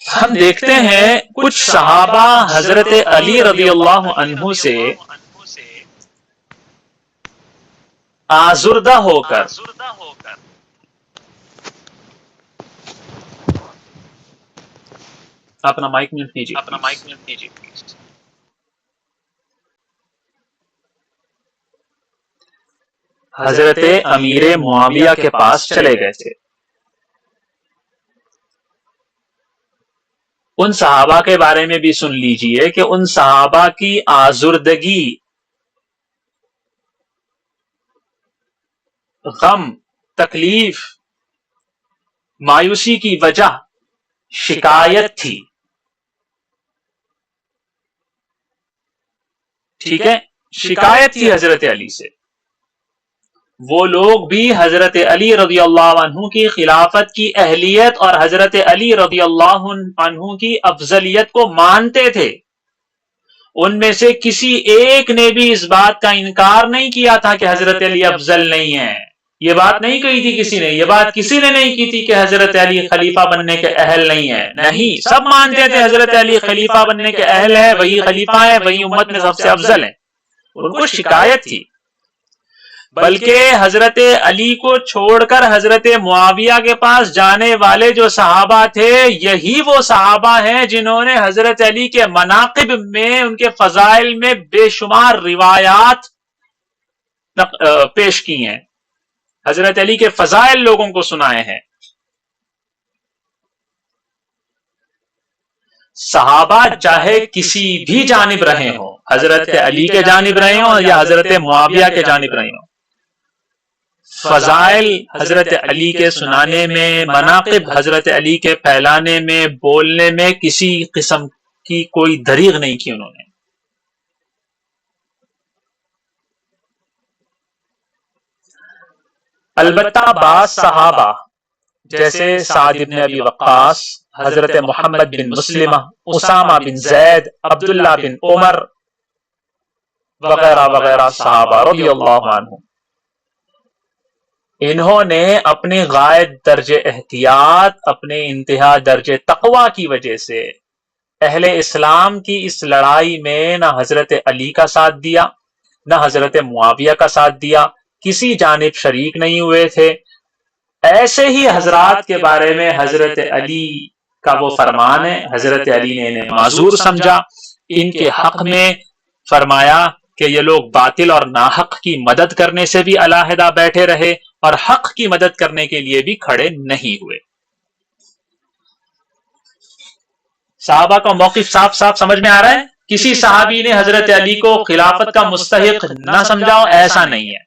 ہم دیکھتے ہیں کچھ صحابہ حضرت علی رضی اللہ عنہ سے آزردہ ہو کر اپنا مائک میوٹ کیجیے پلیز. حضرت امیر معاویہ کے پاس چلے گئے تھے. ان صحابہ کے بارے میں بھی سن لیجئے کہ ان صحابہ کی آزردگی، غم، تکلیف، مایوسی کی وجہ شکایت تھی. ٹھیک ہے، شکایت تھی حضرت علی سے. وہ لوگ بھی حضرت علی رضی اللہ عنہ کی خلافت کی اہلیت اور حضرت علی رضی اللہ عنہ کی افضلیت کو مانتے تھے. ان میں سے کسی ایک نے بھی اس بات کا انکار نہیں کیا تھا کہ حضرت علی افضل نہیں ہے. یہ بات نہیں کہی تھی کسی نے، یہ بات کسی نے نہیں کی تھی کہ حضرت علی خلیفہ بننے کے اہل نہیں ہے. نہیں، سب مانتے تھے حضرت علی خلیفہ بننے کے اہل ہے، وہی خلیفہ ہے، وہی امت میں سب سے افضل ہے. ان کو شکایت تھی. بلکہ حضرت علی کو چھوڑ کر حضرت معاویہ کے پاس جانے والے جو صحابہ تھے، یہی وہ صحابہ ہیں جنہوں نے حضرت علی کے مناقب میں، ان کے فضائل میں بے شمار روایات پیش کی ہیں. حضرت علی کے فضائل لوگوں کو سنائے ہیں. صحابہ چاہے کسی بھی جانب رہے ہوں، حضرت علی کے جانب رہے ہوں یا حضرت معاویہ کے جانب رہے ہوں، فضائل حضرت علی کے سنانے میں، مناقب حضرت علی کے پھیلانے میں، بولنے میں کسی قسم کی کوئی دریغ نہیں کی انہوں نے. البتہ بعض صحابہ جیسے سعد بن ابی وقاص، حضرت محمد بن مسلمہ، اسامہ بن زید، عبداللہ بن عمر وغیرہ وغیرہ صحابہ رضی اللہ عنہ، انہوں نے اپنے غائب درجہ احتیاط، اپنے انتہا درجہ تقوی کی وجہ سے اہل اسلام کی اس لڑائی میں نہ حضرت علی کا ساتھ دیا، نہ حضرت معاویہ کا ساتھ دیا، کسی جانب شریک نہیں ہوئے تھے. ایسے ہی حضرات کے بارے میں حضرت علی کا وہ فرمان ہے، حضرت علی نے انہیں معذور سمجھا. ان کے حق میں فرمایا کہ یہ لوگ باطل اور ناحق کی مدد کرنے سے بھی علیحدہ بیٹھے رہے اور حق کی مدد کرنے کے لیے بھی کھڑے نہیں ہوئے. صحابہ کا موقف صاف صاف سمجھ میں آ رہا ہے. کسی صحابی نے حضرت علی کو خلافت کا مستحق نہ سمجھاؤ، ایسا نہیں ہے.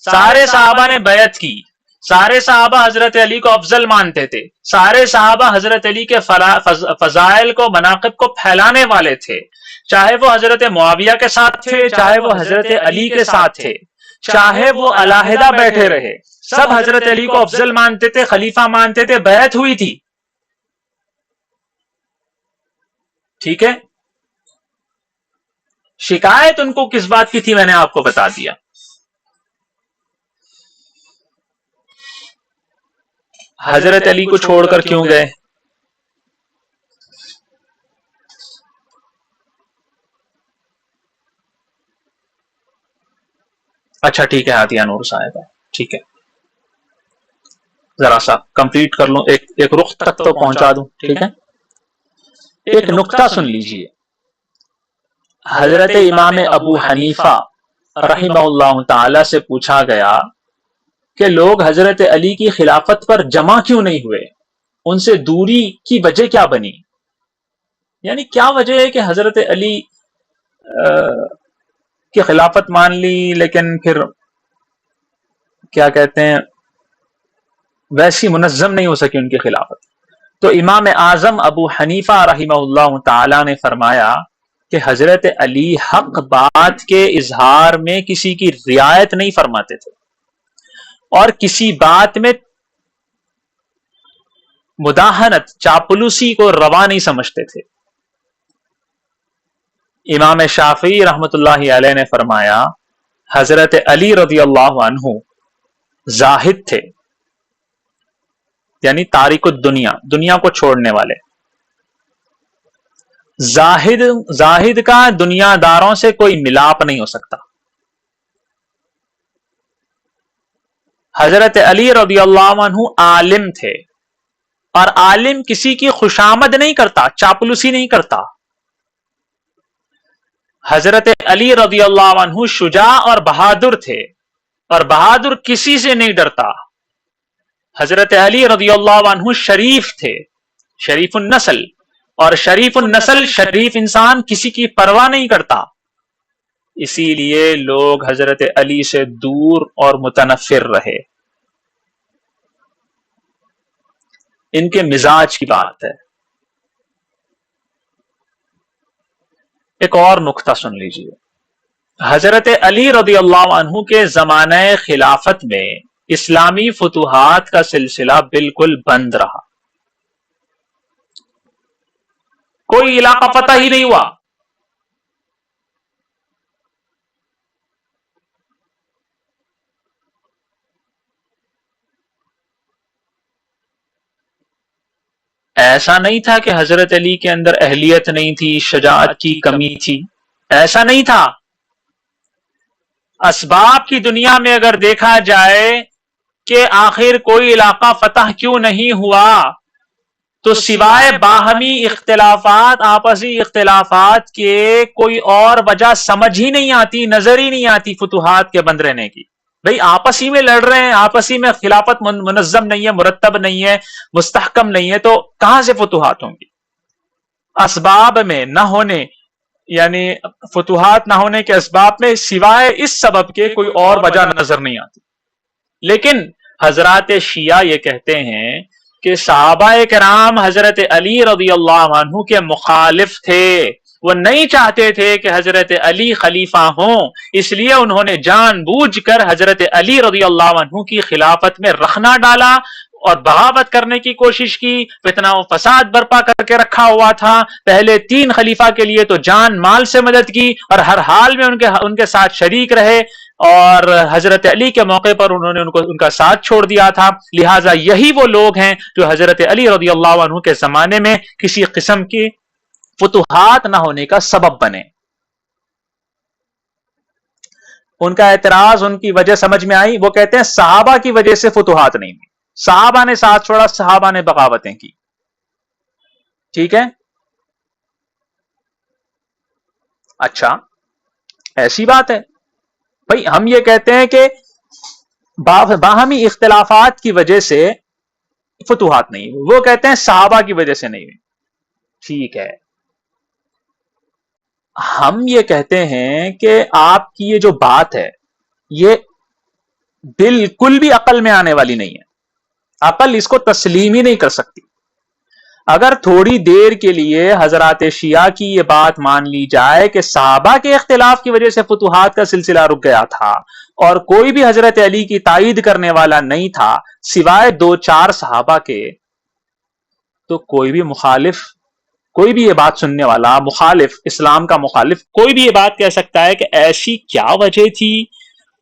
سارے صحابہ نے بیعت کی، سارے صحابہ حضرت علی کو افضل مانتے تھے، سارے صحابہ حضرت علی کے فضائل کو، مناقب کو پھیلانے والے تھے. چاہے وہ حضرت معاویہ کے ساتھ تھے، چاہے وہ حضرت علی کے ساتھ تھے، چاہے وہ علیحدہ بیٹھے رہے، سب حضرت علی کو افضل مانتے تھے، خلیفہ مانتے تھے، بیعت ہوئی تھی. ٹھیک ہے، شکایت ان کو کس بات کی تھی میں نے آپ کو بتا دیا. حضرت علی کو چھوڑ کر کیوں گئے؟ اچھا ٹھیک ہے، ہاتھیہ نور صاحب، ٹھیک ہے، ذرا سا کمپلیٹ کر لوں، ایک رخ تک تو پہنچا دوں. ٹھیک ہے، ایک نقطہ سن لیجئے. حضرت امام ابو حنیفہ رحمہ اللہ تعالی سے پوچھا گیا کہ لوگ حضرت علی کی خلافت پر جمع کیوں نہیں ہوئے، ان سے دوری کی وجہ کیا بنی؟ یعنی کیا وجہ ہے کہ حضرت علی کی خلافت مان لی لیکن پھر کیا کہتے ہیں ویسی منظم نہیں ہو سکی ان کی خلافت. تو امام اعظم ابو حنیفہ رحمہ اللہ تعالی نے فرمایا کہ حضرت علی حق بات کے اظہار میں کسی کی رعایت نہیں فرماتے تھے اور کسی بات میں مداہنت چاپلوسی کو روا نہیں سمجھتے تھے. امام شافعی رحمۃ اللہ علیہ نے فرمایا حضرت علی رضی اللہ عنہ زاہد تھے، یعنی تارک الدنیا، دنیا کو چھوڑنے والے. زاہد کا دنیا داروں سے کوئی ملاپ نہیں ہو سکتا. حضرت علی رضی اللہ عنہ عالم تھے، اور عالم کسی کی خوشامد نہیں کرتا، چاپلوسی نہیں کرتا. حضرت علی رضی اللہ عنہ شجاع اور بہادر تھے، اور بہادر کسی سے نہیں ڈرتا. حضرت علی رضی اللہ عنہ شریف تھے، شریف النسل، اور شریف النسل شریف انسان کسی کی پرواہ نہیں کرتا. اسی لیے لوگ حضرت علی سے دور اور متنفر رہے. ان کے مزاج کی بات ہے. ایک اور نقطہ سن لیجئے. حضرت علی رضی اللہ عنہ کے زمانہ خلافت میں اسلامی فتوحات کا سلسلہ بالکل بند رہا. کوئی علاقہ فتح ہی نہیں ہوا. ایسا نہیں تھا کہ حضرت علی کے اندر اہلیت نہیں تھی، شجاعت کی کمی تھی، ایسا نہیں تھا. اسباب کی دنیا میں اگر دیکھا جائے کہ آخر کوئی علاقہ فتح کیوں نہیں ہوا، تو سوائے باہمی اختلافات، آپسی اختلافات کے کوئی اور وجہ سمجھ ہی نہیں آتی، نظر ہی نہیں آتی فتوحات کے بند رہنے کی. بھئی آپس ہی میں لڑ رہے ہیں، آپس ہی میں خلافت منظم نہیں ہے، مرتب نہیں ہے، مستحکم نہیں ہے، تو کہاں سے فتوحات ہوں گی؟ اسباب میں نہ ہونے، یعنی فتوحات نہ ہونے کے اسباب میں سوائے اس سبب کے کوئی اور وجہ نظر نہیں آتی. لیکن حضرات شیعہ یہ کہتے ہیں کہ صحابہ کرام حضرت علی رضی اللہ عنہ کے مخالف تھے. وہ نہیں چاہتے تھے کہ حضرت علی خلیفہ ہوں، اس لیے انہوں نے جان بوجھ کر حضرت علی رضی اللہ عنہ کی خلافت میں رخنا ڈالا اور بغاوت کرنے کی کوشش کی، فتنہ و فساد برپا کر کے رکھا ہوا تھا. پہلے 3 خلیفہ کے لیے تو جان مال سے مدد کی اور ہر حال میں ان کے ساتھ شریک رہے، اور حضرت علی کے موقع پر انہوں نے ان کا ساتھ چھوڑ دیا تھا. لہٰذا یہی وہ لوگ ہیں جو حضرت علی رضی اللہ عنہ کے زمانے میں کسی قسم کی فتوحات نہ ہونے کا سبب بنے. ان کا اعتراض، ان کی وجہ سمجھ میں آئی. وہ کہتے ہیں صحابہ کی وجہ سے فتوحات نہیں ہوئی، صحابہ نے ساتھ چھوڑا، صحابہ نے بغاوتیں کی. ٹھیک ہے، اچھا ایسی بات ہے. بھائی ہم یہ کہتے ہیں کہ باہمی اختلافات کی وجہ سے فتوحات نہیں ہوئی، وہ کہتے ہیں صحابہ کی وجہ سے نہیں ہوئی. ٹھیک ہے، ہم یہ کہتے ہیں کہ آپ کی یہ جو بات ہے یہ بالکل بھی عقل میں آنے والی نہیں ہے. عقل اس کو تسلیم ہی نہیں کر سکتی. اگر تھوڑی دیر کے لیے حضرات شیعہ کی یہ بات مان لی جائے کہ صحابہ کے اختلاف کی وجہ سے فتوحات کا سلسلہ رک گیا تھا اور کوئی بھی حضرت علی کی تائید کرنے والا نہیں تھا سوائے 2-4 صحابہ کے، تو کوئی بھی مخالف، کوئی بھی یہ بات سننے والا مخالف، اسلام کا مخالف، کوئی بھی یہ بات کہہ سکتا ہے کہ ایسی کیا وجہ تھی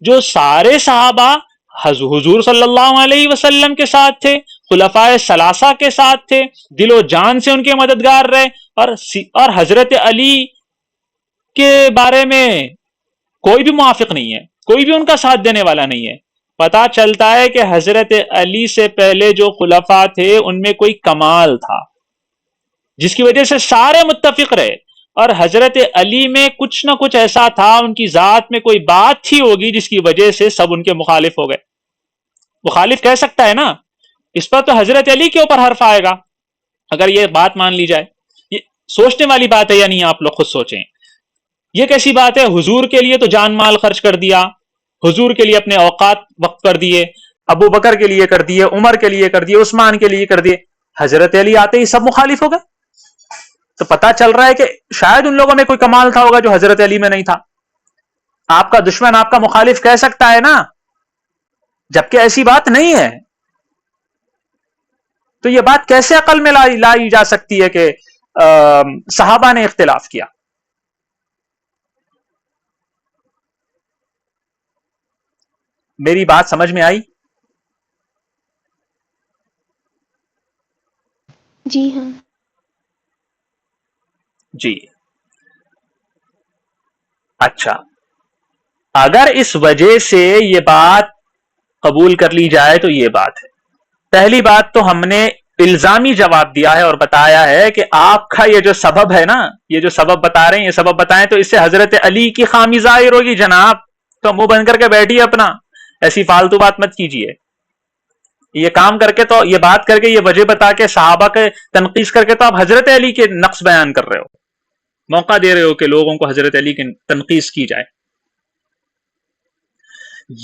جو سارے صحابہ حضور صلی اللہ علیہ وسلم کے ساتھ تھے، خلفائے ثلاثہ کے ساتھ تھے، دل و جان سے ان کے مددگار رہے، اور حضرت علی کے بارے میں کوئی بھی موافق نہیں ہے، کوئی بھی ان کا ساتھ دینے والا نہیں ہے. پتا چلتا ہے کہ حضرت علی سے پہلے جو خلفاء تھے ان میں کوئی کمال تھا جس کی وجہ سے سارے متفق رہے، اور حضرت علی میں کچھ نہ کچھ ایسا تھا، ان کی ذات میں کوئی بات تھی ہوگی جس کی وجہ سے سب ان کے مخالف ہو گئے. مخالف کہہ سکتا ہے نا، اس پر تو حضرت علی کے اوپر حرف آئے گا اگر یہ بات مان لی جائے. یہ سوچنے والی بات ہے یا نہیں؟ آپ لوگ خود سوچیں. یہ کیسی بات ہے؟ حضور کے لیے تو جان مال خرچ کر دیا، حضور کے لیے اپنے اوقات وقف کر دیے، ابو بکر کے لیے کر دیے، عمر کے لیے کر دیے، عثمان کے لیے کر دیے، حضرت علی آتے ہی سب مخالف ہو گئے. تو پتا چل رہا ہے کہ شاید ان لوگوں میں کوئی کمال تھا ہوگا جو حضرت علی میں نہیں تھا. آپ کا دشمن آپ کا مخالف کہہ سکتا ہے نا، جبکہ ایسی بات نہیں ہے. تو یہ بات کیسے عقل میں لائی جا سکتی ہے کہ صحابہ نے اختلاف کیا؟ میری بات سمجھ میں آئی؟ جی ہاں. جی اچھا، اگر اس وجہ سے یہ بات قبول کر لی جائے تو یہ بات ہے. پہلی بات تو ہم نے الزامی جواب دیا ہے اور بتایا ہے کہ آپ کا یہ جو سبب ہے نا، یہ جو سبب بتا رہے ہیں، یہ سبب بتائیں تو اس سے حضرت علی کی خامی ظاہر ہوگی. جناب تو منہ بند کر کے بیٹھیے اپنا، ایسی فالتو بات مت کیجیے. یہ کام کر کے، تو یہ بات کر کے، یہ وجہ بتا کے، صحابہ کے تنقید کر کے، تو آپ حضرت علی کے نقص بیان کر رہے ہو، موقع دے رہے ہو کہ لوگوں کو حضرت علی کی تنقید کی جائے.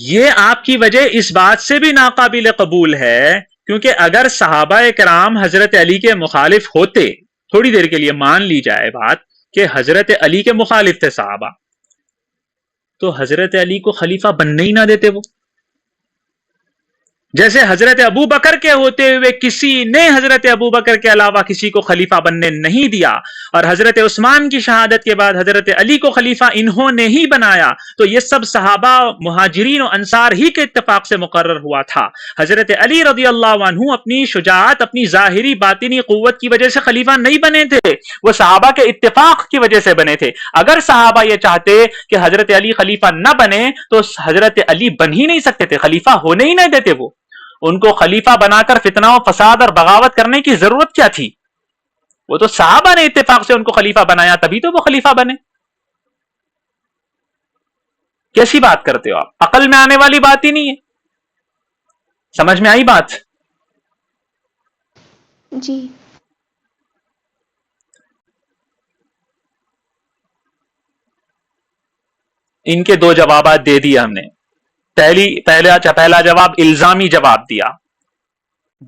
یہ آپ کی وجہ اس بات سے بھی ناقابل قبول ہے کیونکہ اگر صحابہ کرام حضرت علی کے مخالف ہوتے، تھوڑی دیر کے لیے مان لی جائے بات کہ حضرت علی کے مخالف تھے صحابہ، تو حضرت علی کو خلیفہ بننے ہی نہ دیتے وہ. جیسے حضرت ابو بکر کے ہوتے ہوئے کسی نے حضرت ابو بکر کے علاوہ کسی کو خلیفہ بننے نہیں دیا، اور حضرت عثمان کی شہادت کے بعد حضرت علی کو خلیفہ انہوں نے ہی بنایا، تو یہ سب صحابہ، مہاجرین و انصار ہی کے اتفاق سے مقرر ہوا تھا. حضرت علی رضی اللہ عنہ اپنی شجاعت، اپنی ظاہری باطنی قوت کی وجہ سے خلیفہ نہیں بنے تھے، وہ صحابہ کے اتفاق کی وجہ سے بنے تھے. اگر صحابہ یہ چاہتے کہ حضرت علی خلیفہ نہ بنے تو حضرت علی بن ہی نہیں سکتے تھے، خلیفہ ہونے ہی نہیں دیتے. وہ ان کو خلیفہ بنا کر فتنہ و فساد اور بغاوت کرنے کی ضرورت کیا تھی؟ وہ تو صحابہ نے اتفاق سے ان کو خلیفہ بنایا، تبھی تو وہ خلیفہ بنے. کیسی بات کرتے ہو آپ؟ عقل میں آنے والی بات ہی نہیں ہے. سمجھ میں آئی بات؟ جی. ان کے دو جوابات دے دیے ہم نے. پہلا جواب الزامی جواب دیا،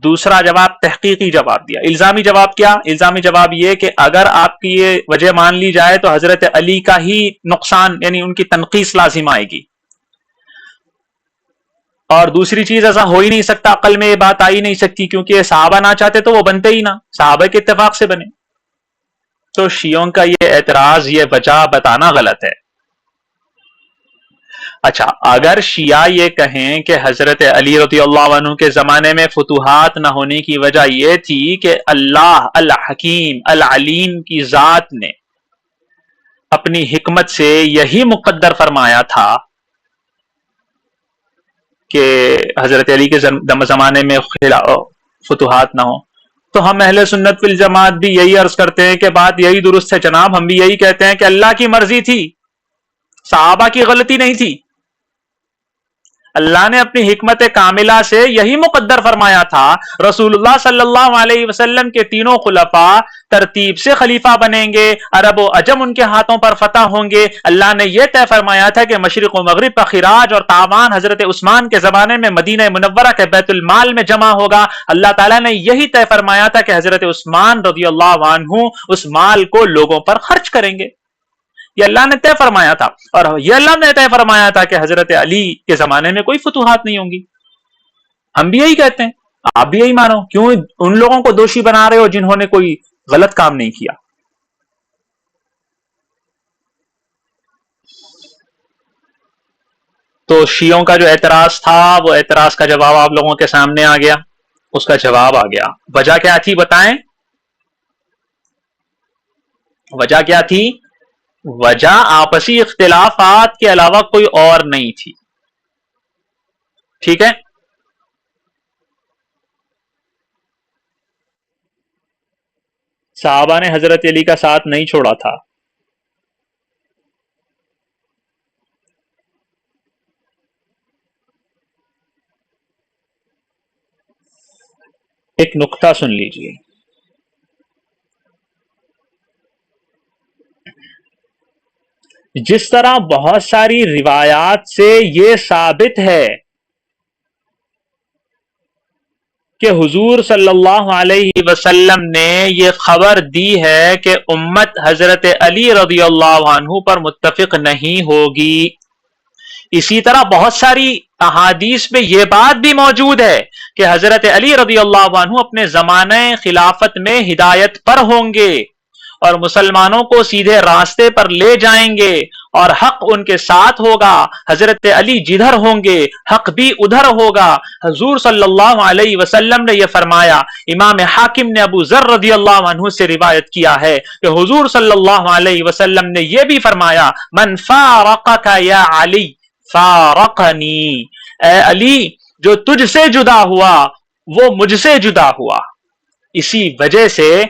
دوسرا جواب تحقیقی جواب دیا. الزامی جواب کیا؟ الزامی جواب یہ کہ اگر آپ کی یہ وجہ مان لی جائے تو حضرت علی کا ہی نقصان، یعنی ان کی تنقیص لازم آئے گی. اور دوسری چیز، ایسا ہو ہی نہیں سکتا، عقل میں یہ بات آ ہی نہیں سکتی، کیونکہ صحابہ نہ چاہتے تو وہ بنتے ہی نہ، صحابہ کے اتفاق سے بنے. تو شیعوں کا یہ اعتراض، یہ وجہ بتانا غلط ہے. اچھا، اگر شیعہ یہ کہیں کہ حضرت علی رضی اللہ عنہ کے زمانے میں فتوحات نہ ہونے کی وجہ یہ تھی کہ اللہ الحکیم العلیم کی ذات نے اپنی حکمت سے یہی مقدر فرمایا تھا کہ حضرت علی کے زمانے میں فتوحات نہ ہو، تو ہم اہل سنت والجماعت بھی یہی عرض کرتے ہیں کہ بات یہی درست ہے جناب. ہم بھی یہی کہتے ہیں کہ اللہ کی مرضی تھی، صحابہ کی غلطی نہیں تھی. اللہ نے اپنی حکمت کاملہ سے یہی مقدر فرمایا تھا رسول اللہ صلی اللہ علیہ وسلم کے تینوں خلفاء ترتیب سے خلیفہ بنیں گے، عرب و عجم ان کے ہاتھوں پر فتح ہوں گے. اللہ نے یہ طے فرمایا تھا کہ مشرق و مغرب کا خراج اور تاوان حضرت عثمان کے زمانے میں مدینہ منورہ کے بیت المال میں جمع ہوگا. اللہ تعالیٰ نے یہی طے فرمایا تھا کہ حضرت عثمان رضی اللہ عنہ اس مال کو لوگوں پر خرچ کریں گے. یہ اللہ نے طے فرمایا تھا، اور یہ اللہ نے طے فرمایا تھا کہ حضرت علی کے زمانے میں کوئی فتوحات نہیں ہوں گی. ہم بھی یہی کہتے ہیں، آپ بھی یہی مانو. کیوں ان لوگوں کو دوشی بنا رہے ہو جنہوں نے کوئی غلط کام نہیں کیا؟ تو شیعوں کا جو اعتراض تھا، وہ اعتراض کا جواب آپ لوگوں کے سامنے آ گیا، اس کا جواب آ گیا. وجہ کیا تھی بتائیں؟ وجہ کیا تھی؟ وجہ آپسی اختلافات کے علاوہ کوئی اور نہیں تھی. ٹھیک ہے؟ صحابہ نے حضرت علی کا ساتھ نہیں چھوڑا تھا. ایک نقطہ سن لیجئے، جس طرح بہت ساری روایات سے یہ ثابت ہے کہ حضور صلی اللہ علیہ وسلم نے یہ خبر دی ہے کہ امت حضرت علی رضی اللہ عنہ پر متفق نہیں ہوگی۔ اسی طرح بہت ساری احادیث میں یہ بات بھی موجود ہے کہ حضرت علی رضی اللہ عنہ اپنے زمانہ خلافت میں ہدایت پر ہوں گے اور مسلمانوں کو سیدھے راستے پر لے جائیں گے اور حق ان کے ساتھ ہوگا۔ حضرت علی جدھر ہوں گے حق بھی ادھر ہوگا۔ حضور صلی اللہ علیہ وسلم نے یہ فرمایا۔ امام حاکم نے ابو ذر رضی اللہ عنہ سے روایت کیا ہے کہ حضور صلی اللہ علیہ وسلم نے یہ بھی فرمایا، من فارقک یا علی فارقنی، اے علی جو تجھ سے جدا ہوا وہ مجھ سے جدا ہوا۔ اسی وجہ سے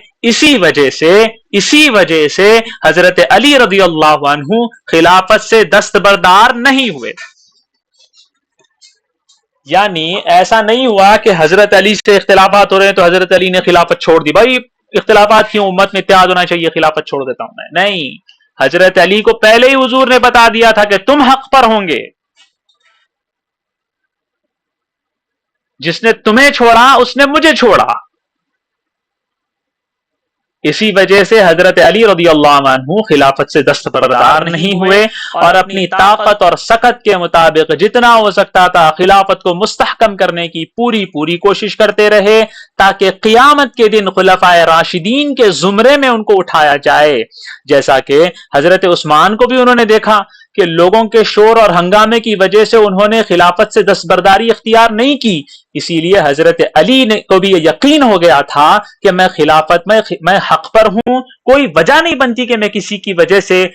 حضرت علی رضی اللہ عنہ خلافت سے دستبردار نہیں ہوئے۔ یعنی ایسا نہیں ہوا کہ حضرت علی سے اختلافات ہو رہے ہیں تو حضرت علی نے خلافت چھوڑ دی، بھائی اختلافات کیوں، امت میں اتحاد ہونا چاہیے، خلافت چھوڑ دیتا ہوں میں۔ نہیں، حضرت علی کو پہلے ہی حضور نے بتا دیا تھا کہ تم حق پر ہوں گے، جس نے تمہیں چھوڑا اس نے مجھے چھوڑا۔ اسی وجہ سے حضرت علی رضی اللہ عنہ خلافت سے دستبردار نہیں ہوئے اور اپنی طاقت اور سکت کے مطابق جتنا ہو سکتا تھا خلافت کو مستحکم کرنے کی پوری کوشش کرتے رہے، تاکہ قیامت کے دن خلفائے راشدین کے زمرے میں ان کو اٹھایا جائے۔ جیسا کہ حضرت عثمان کو بھی انہوں نے دیکھا کہ لوگوں کے شور اور ہنگامے کی وجہ سے انہوں نے خلافت سے دستبرداری اختیار نہیں کی، اسی لیے حضرت علی کو بھی یہ یقین ہو گیا تھا کہ میں خلافت میں حق پر ہوں، کوئی وجہ نہیں بنتی کہ میں کسی کی وجہ سے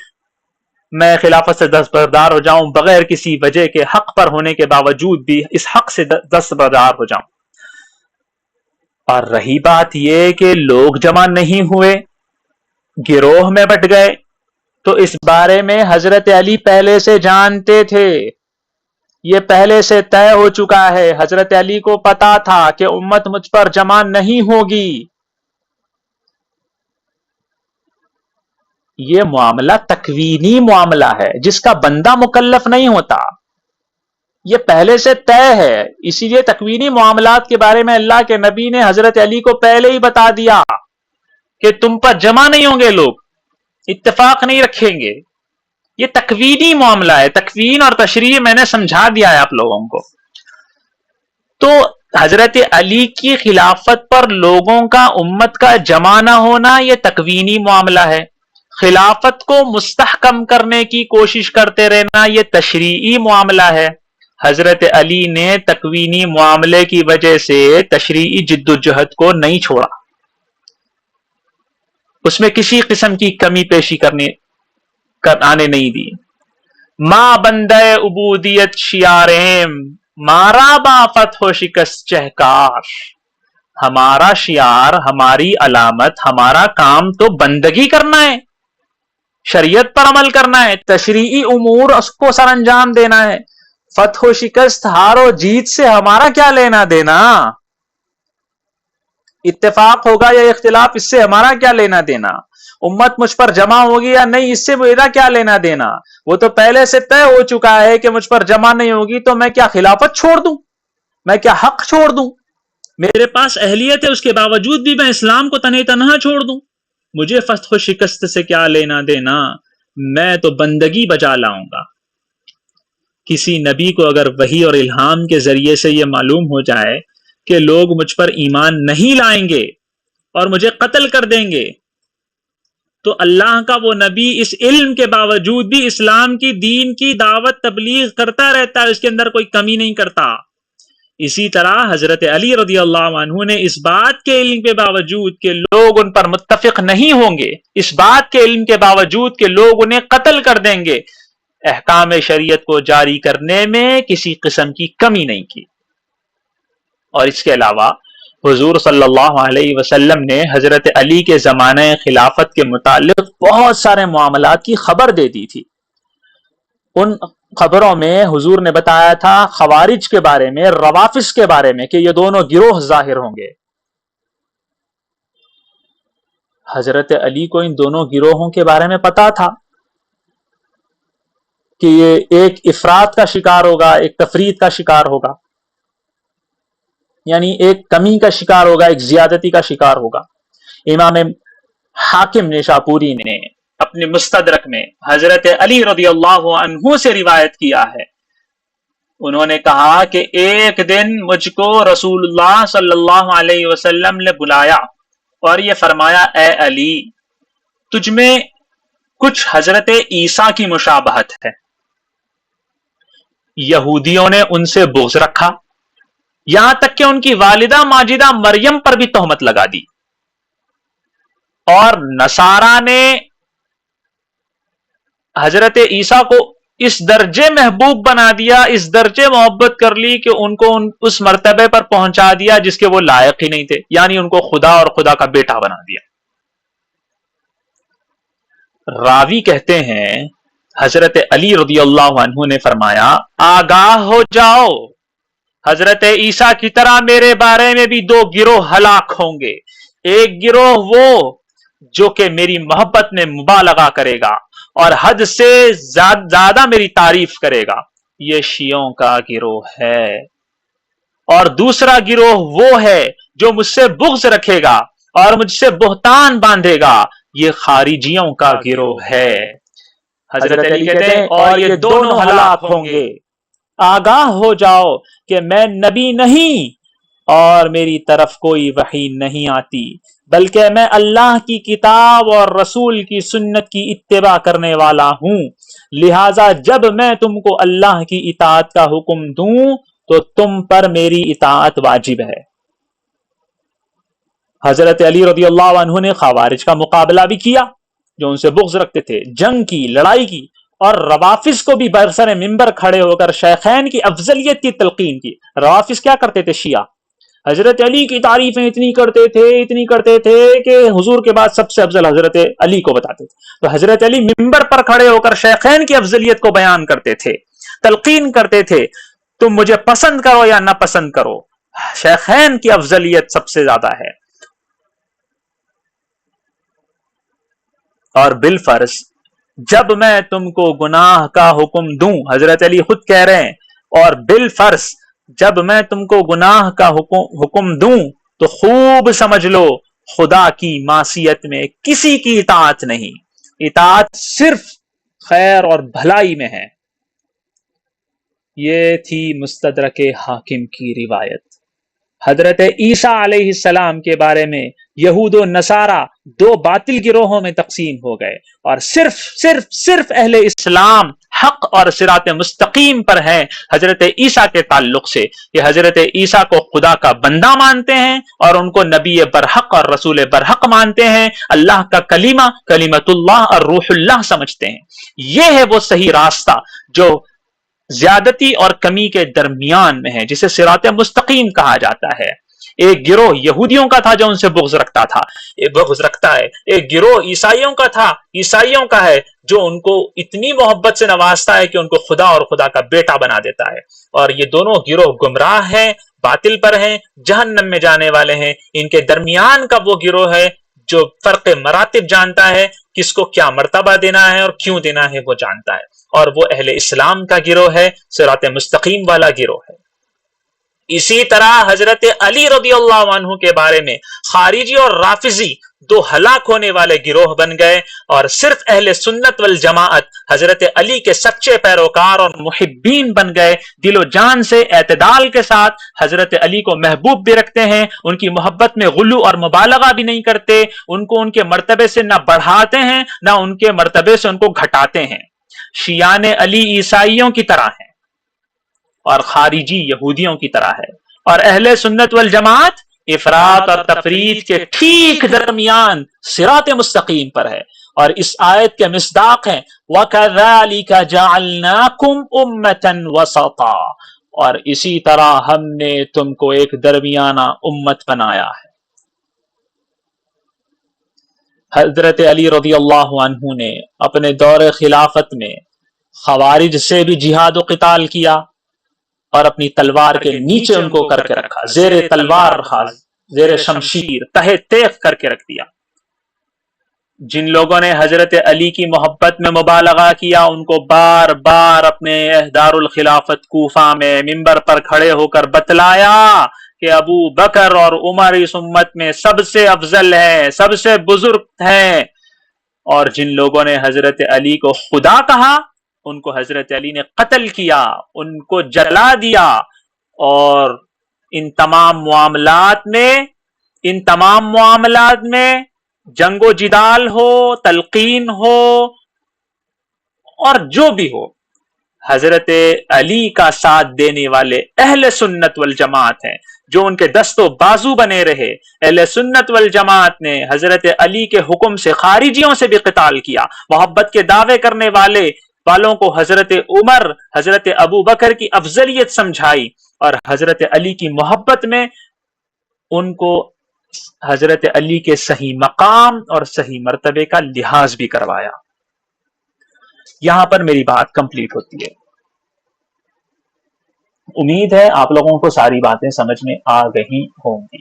میں خلافت سے دستبردار ہو جاؤں، بغیر کسی وجہ کے حق پر ہونے کے باوجود بھی اس حق سے دستبردار ہو جاؤں۔ اور رہی بات یہ کہ لوگ جمع نہیں ہوئے، گروہ میں بٹ گئے، تو اس بارے میں حضرت علی پہلے سے جانتے تھے، یہ پہلے سے طے ہو چکا ہے۔ حضرت علی کو پتا تھا کہ امت مجھ پر جمع نہیں ہوگی۔ یہ معاملہ تکوینی معاملہ ہے جس کا بندہ مکلف نہیں ہوتا، یہ پہلے سے طے ہے۔ اسی لیے تکوینی معاملات کے بارے میں اللہ کے نبی نے حضرت علی کو پہلے ہی بتا دیا کہ تم پر جمع نہیں ہوں گے، لوگ اتفاق نہیں رکھیں گے۔ یہ تکوینی معاملہ ہے، تکوین اور تشریح میں نے سمجھا دیا ہے آپ لوگوں کو۔ تو حضرت علی کی خلافت پر لوگوں کا، امت کا جمع نہ ہونا یہ تکوینی معاملہ ہے، خلافت کو مستحکم کرنے کی کوشش کرتے رہنا یہ تشریعی معاملہ ہے۔ حضرت علی نے تکوینی معاملے کی وجہ سے تشریعی جد و جہد کو نہیں چھوڑا، اس میں کسی قسم کی کمی پیشی آنے نہیں دی۔ ماں بندے عبودیت شیاریم، مارا با فتح و شکست چہکار۔ ہمارا شیار، ہماری علامت، ہمارا کام تو بندگی کرنا ہے، شریعت پر عمل کرنا ہے، تشریعی امور اس کو سر انجام دینا ہے۔ فتح و شکست، ہار و جیت سے ہمارا کیا لینا دینا؟ اتفاق ہوگا یا اختلاف، اس سے ہمارا کیا لینا دینا؟ امت مجھ پر جمع ہوگی یا نہیں، اس سے میرا کیا لینا دینا؟ وہ تو پہلے سے طے ہو چکا ہے کہ مجھ پر جمع نہیں ہوگی، تو میں کیا خلافت چھوڑ دوں؟ میں کیا حق چھوڑ دوں؟ میرے پاس اہلیت ہے، اس کے باوجود بھی میں اسلام کو تنہا تنہا چھوڑ دوں؟ مجھے فتح و شکست سے کیا لینا دینا؟ میں تو بندگی بجا لاؤں گا۔ کسی نبی کو اگر وحی اور الہام کے ذریعے سے یہ معلوم ہو جائے کہ لوگ مجھ پر ایمان نہیں لائیں گے اور مجھے قتل کر دیں گے، تو اللہ کا وہ نبی اس علم کے باوجود بھی اسلام کی، دین کی دعوت تبلیغ کرتا رہتا ہے، اس کے اندر کوئی کمی نہیں کرتا۔ اسی طرح حضرت علی رضی اللہ عنہ نے اس بات کے علم کے باوجود کہ لوگ ان پر متفق نہیں ہوں گے، اس بات کے علم کے باوجود کہ لوگ انہیں قتل کر دیں گے، احکام شریعت کو جاری کرنے میں کسی قسم کی کمی نہیں کی۔ اور اس کے علاوہ حضور صلی اللہ علیہ وسلم نے حضرت علی کے زمانہ خلافت کے متعلق بہت سارے معاملات کی خبر دے دی تھی۔ ان خبروں میں حضور نے بتایا تھا خوارج کے بارے میں، روافض کے بارے میں، کہ یہ دونوں گروہ ظاہر ہوں گے۔ حضرت علی کو ان دونوں گروہوں کے بارے میں پتا تھا کہ یہ ایک افراط کا شکار ہوگا، ایک تفرید کا شکار ہوگا۔ یعنی ایک کمی کا شکار ہوگا، ایک زیادتی کا شکار ہوگا۔ امام حاکم نیشاپوری نے اپنے مستدرک میں حضرت علی رضی اللہ عنہ سے روایت کیا ہے، انہوں نے کہا کہ ایک دن مجھ کو رسول اللہ صلی اللہ علیہ وسلم نے بلایا اور یہ فرمایا، اے علی، تجھ میں کچھ حضرت عیسیٰ کی مشابہت ہے۔ یہودیوں نے ان سے بغض رکھا، یہاں تک کہ ان کی والدہ ماجدہ مریم پر بھی تہمت لگا دی، اور نصارہ نے حضرت عیسیٰ کو اس درجے محبوب بنا دیا، اس درجے محبت کر لی کہ ان کو اس مرتبے پر پہنچا دیا جس کے وہ لائق ہی نہیں تھے، یعنی ان کو خدا اور خدا کا بیٹا بنا دیا۔ راوی کہتے ہیں حضرت علی رضی اللہ عنہ نے فرمایا، آگاہ ہو جاؤ، حضرت عیسیٰ کی طرح میرے بارے میں بھی دو گروہ ہلاک ہوں گے، ایک گروہ وہ جو کہ میری محبت میں مبالغہ کرے گا اور حد سے زیادہ میری تعریف کرے گا، یہ شیعوں کا گروہ ہے، اور دوسرا گروہ وہ ہے جو مجھ سے بغض رکھے گا اور مجھ سے بہتان باندھے گا، یہ خارجیوں کا گروہ ہے۔ حضرت علی کہتے ہیں اور یہ دونوں ہلاک ہوں گے، آگاہ ہو جاؤ کہ میں نبی نہیں اور میری طرف کوئی وحی نہیں آتی، بلکہ میں اللہ کی کتاب اور رسول کی سنت کی اتباع کرنے والا ہوں، لہٰذا جب میں تم کو اللہ کی اطاعت کا حکم دوں تو تم پر میری اطاعت واجب ہے۔ حضرت علی رضی اللہ عنہ نے خوارج کا مقابلہ بھی کیا جو ان سے بغض رکھتے تھے، جنگ کی، لڑائی کی، اور روافظ کو بھی برسر منبر کھڑے ہو کر شیخین کی افضلیت کی تلقین کی۔ روافظ کیا کرتے تھے؟ شیعہ حضرت علی کی تعریفیں اتنی کرتے تھے کہ حضور کے بعد سب سے افضل حضرت علی کو بتاتے تھے، تو حضرت علی منبر پر کھڑے ہو کر شیخین کی افضلیت کو بیان کرتے تھے، تلقین کرتے تھے، تم مجھے پسند کرو یا نہ پسند کرو، شیخین کی افضلیت سب سے زیادہ ہے۔ اور بالفرض جب میں تم کو گناہ کا حکم دوں، حضرت علی خود کہہ رہے ہیں، اور بالفرض جب میں تم کو گناہ کا حکم دوں تو خوب سمجھ لو خدا کی معصیت میں کسی کی اطاعت نہیں، اطاعت صرف خیر اور بھلائی میں ہے۔ یہ تھی مستدرک حاکم کی روایت۔ حضرت عیسیٰ علیہ السلام کے بارے میں یہود و نصارہ دو باطل گروہوں میں تقسیم ہو گئے، اور صرف اہل اسلام حق اور صراط مستقیم پر ہیں حضرت عیسیٰ کے تعلق سے، کہ حضرت عیسیٰ کو خدا کا بندہ مانتے ہیں اور ان کو نبی برحق اور رسول برحق مانتے ہیں، اللہ کا کلمہ، کلمت اللہ اور روح اللہ سمجھتے ہیں۔ یہ ہے وہ صحیح راستہ جو زیادتی اور کمی کے درمیان میں ہے، جسے صراط مستقیم کہا جاتا ہے۔ ایک گروہ یہودیوں کا تھا جو ان سے بغض رکھتا ہے، ایک گروہ عیسائیوں کا تھا، عیسائیوں کا ہے جو ان کو اتنی محبت سے نوازتا ہے کہ ان کو خدا اور خدا کا بیٹا بنا دیتا ہے۔ اور یہ دونوں گروہ گمراہ ہیں، باطل پر ہیں، جہنم میں جانے والے ہیں۔ ان کے درمیان کا وہ گروہ ہے جو فرق مراتب جانتا ہے، کس کو کیا مرتبہ دینا ہے اور کیوں دینا ہے وہ جانتا ہے، اور وہ اہل اسلام کا گروہ ہے، صراط مستقیم والا گروہ ہے۔ اسی طرح حضرت علی رضی اللہ عنہ کے بارے میں خارجی اور رافضی دو ہلاک ہونے والے گروہ بن گئے، اور صرف اہل سنت والجماعت حضرت علی کے سچے پیروکار اور محبین بن گئے، دل و جان سے اعتدال کے ساتھ حضرت علی کو محبوب بھی رکھتے ہیں، ان کی محبت میں غلو اور مبالغہ بھی نہیں کرتے، ان کو ان کے مرتبے سے نہ بڑھاتے ہیں نہ ان کے مرتبے سے ان کو گھٹاتے ہیں۔ شیعان علی عیسائیوں کی طرح ہیں اور خارجی یہودیوں کی طرح ہے، اور اہل سنت والجماعت افراط اور تفریط کے ٹھیک درمیان صراط مستقیم پر ہے۔ اور اس آیت کے مصداق ہیں وَكَذَلِكَ جَعَلْنَاكُمْ أُمَّةً وَسَطًا، اور اسی طرح ہم نے تم کو ایک درمیانہ امت بنایا ہے۔ حضرت علی رضی اللہ عنہ نے اپنے دور خلافت میں خوارج سے بھی جہاد و قتال کیا، اور اپنی تلوار کے نیچے ان کو کر کے رکھا، زیر تلوار رکھا، زیر شمشیر تہے تیغ کر کے رکھ دیا۔ جن لوگوں نے حضرت علی کی محبت میں مبالغہ کیا، ان کو بار بار اپنے دار الخلافت کوفہ میں منبر پر کھڑے ہو کر بتلایا کہ ابو بکر اور عمر اس امت میں سب سے افضل ہے، سب سے بزرگ ہیں، اور جن لوگوں نے حضرت علی کو خدا کہا ان کو حضرت علی نے قتل کیا، ان کو جلا دیا، اور ان تمام معاملات میں جنگ و جدال ہو، تلقین ہو، اور جو بھی ہو، حضرت علی کا ساتھ دینے والے اہل سنت والجماعت ہیں، جو ان کے دست و بازو بنے رہے۔ اہل سنت والجماعت نے حضرت علی کے حکم سے خارجیوں سے بھی قتال کیا، محبت کے دعوے کرنے والوں کو حضرت عمر، حضرت ابو بکر کی افضلیت سمجھائی، اور حضرت علی کی محبت میں ان کو حضرت علی کے صحیح مقام اور صحیح مرتبے کا لحاظ بھی کروایا۔ یہاں پر میری بات کمپلیٹ ہوتی ہے۔ امید ہے آپ لوگوں کو ساری باتیں سمجھ میں آ گئی ہوں گی۔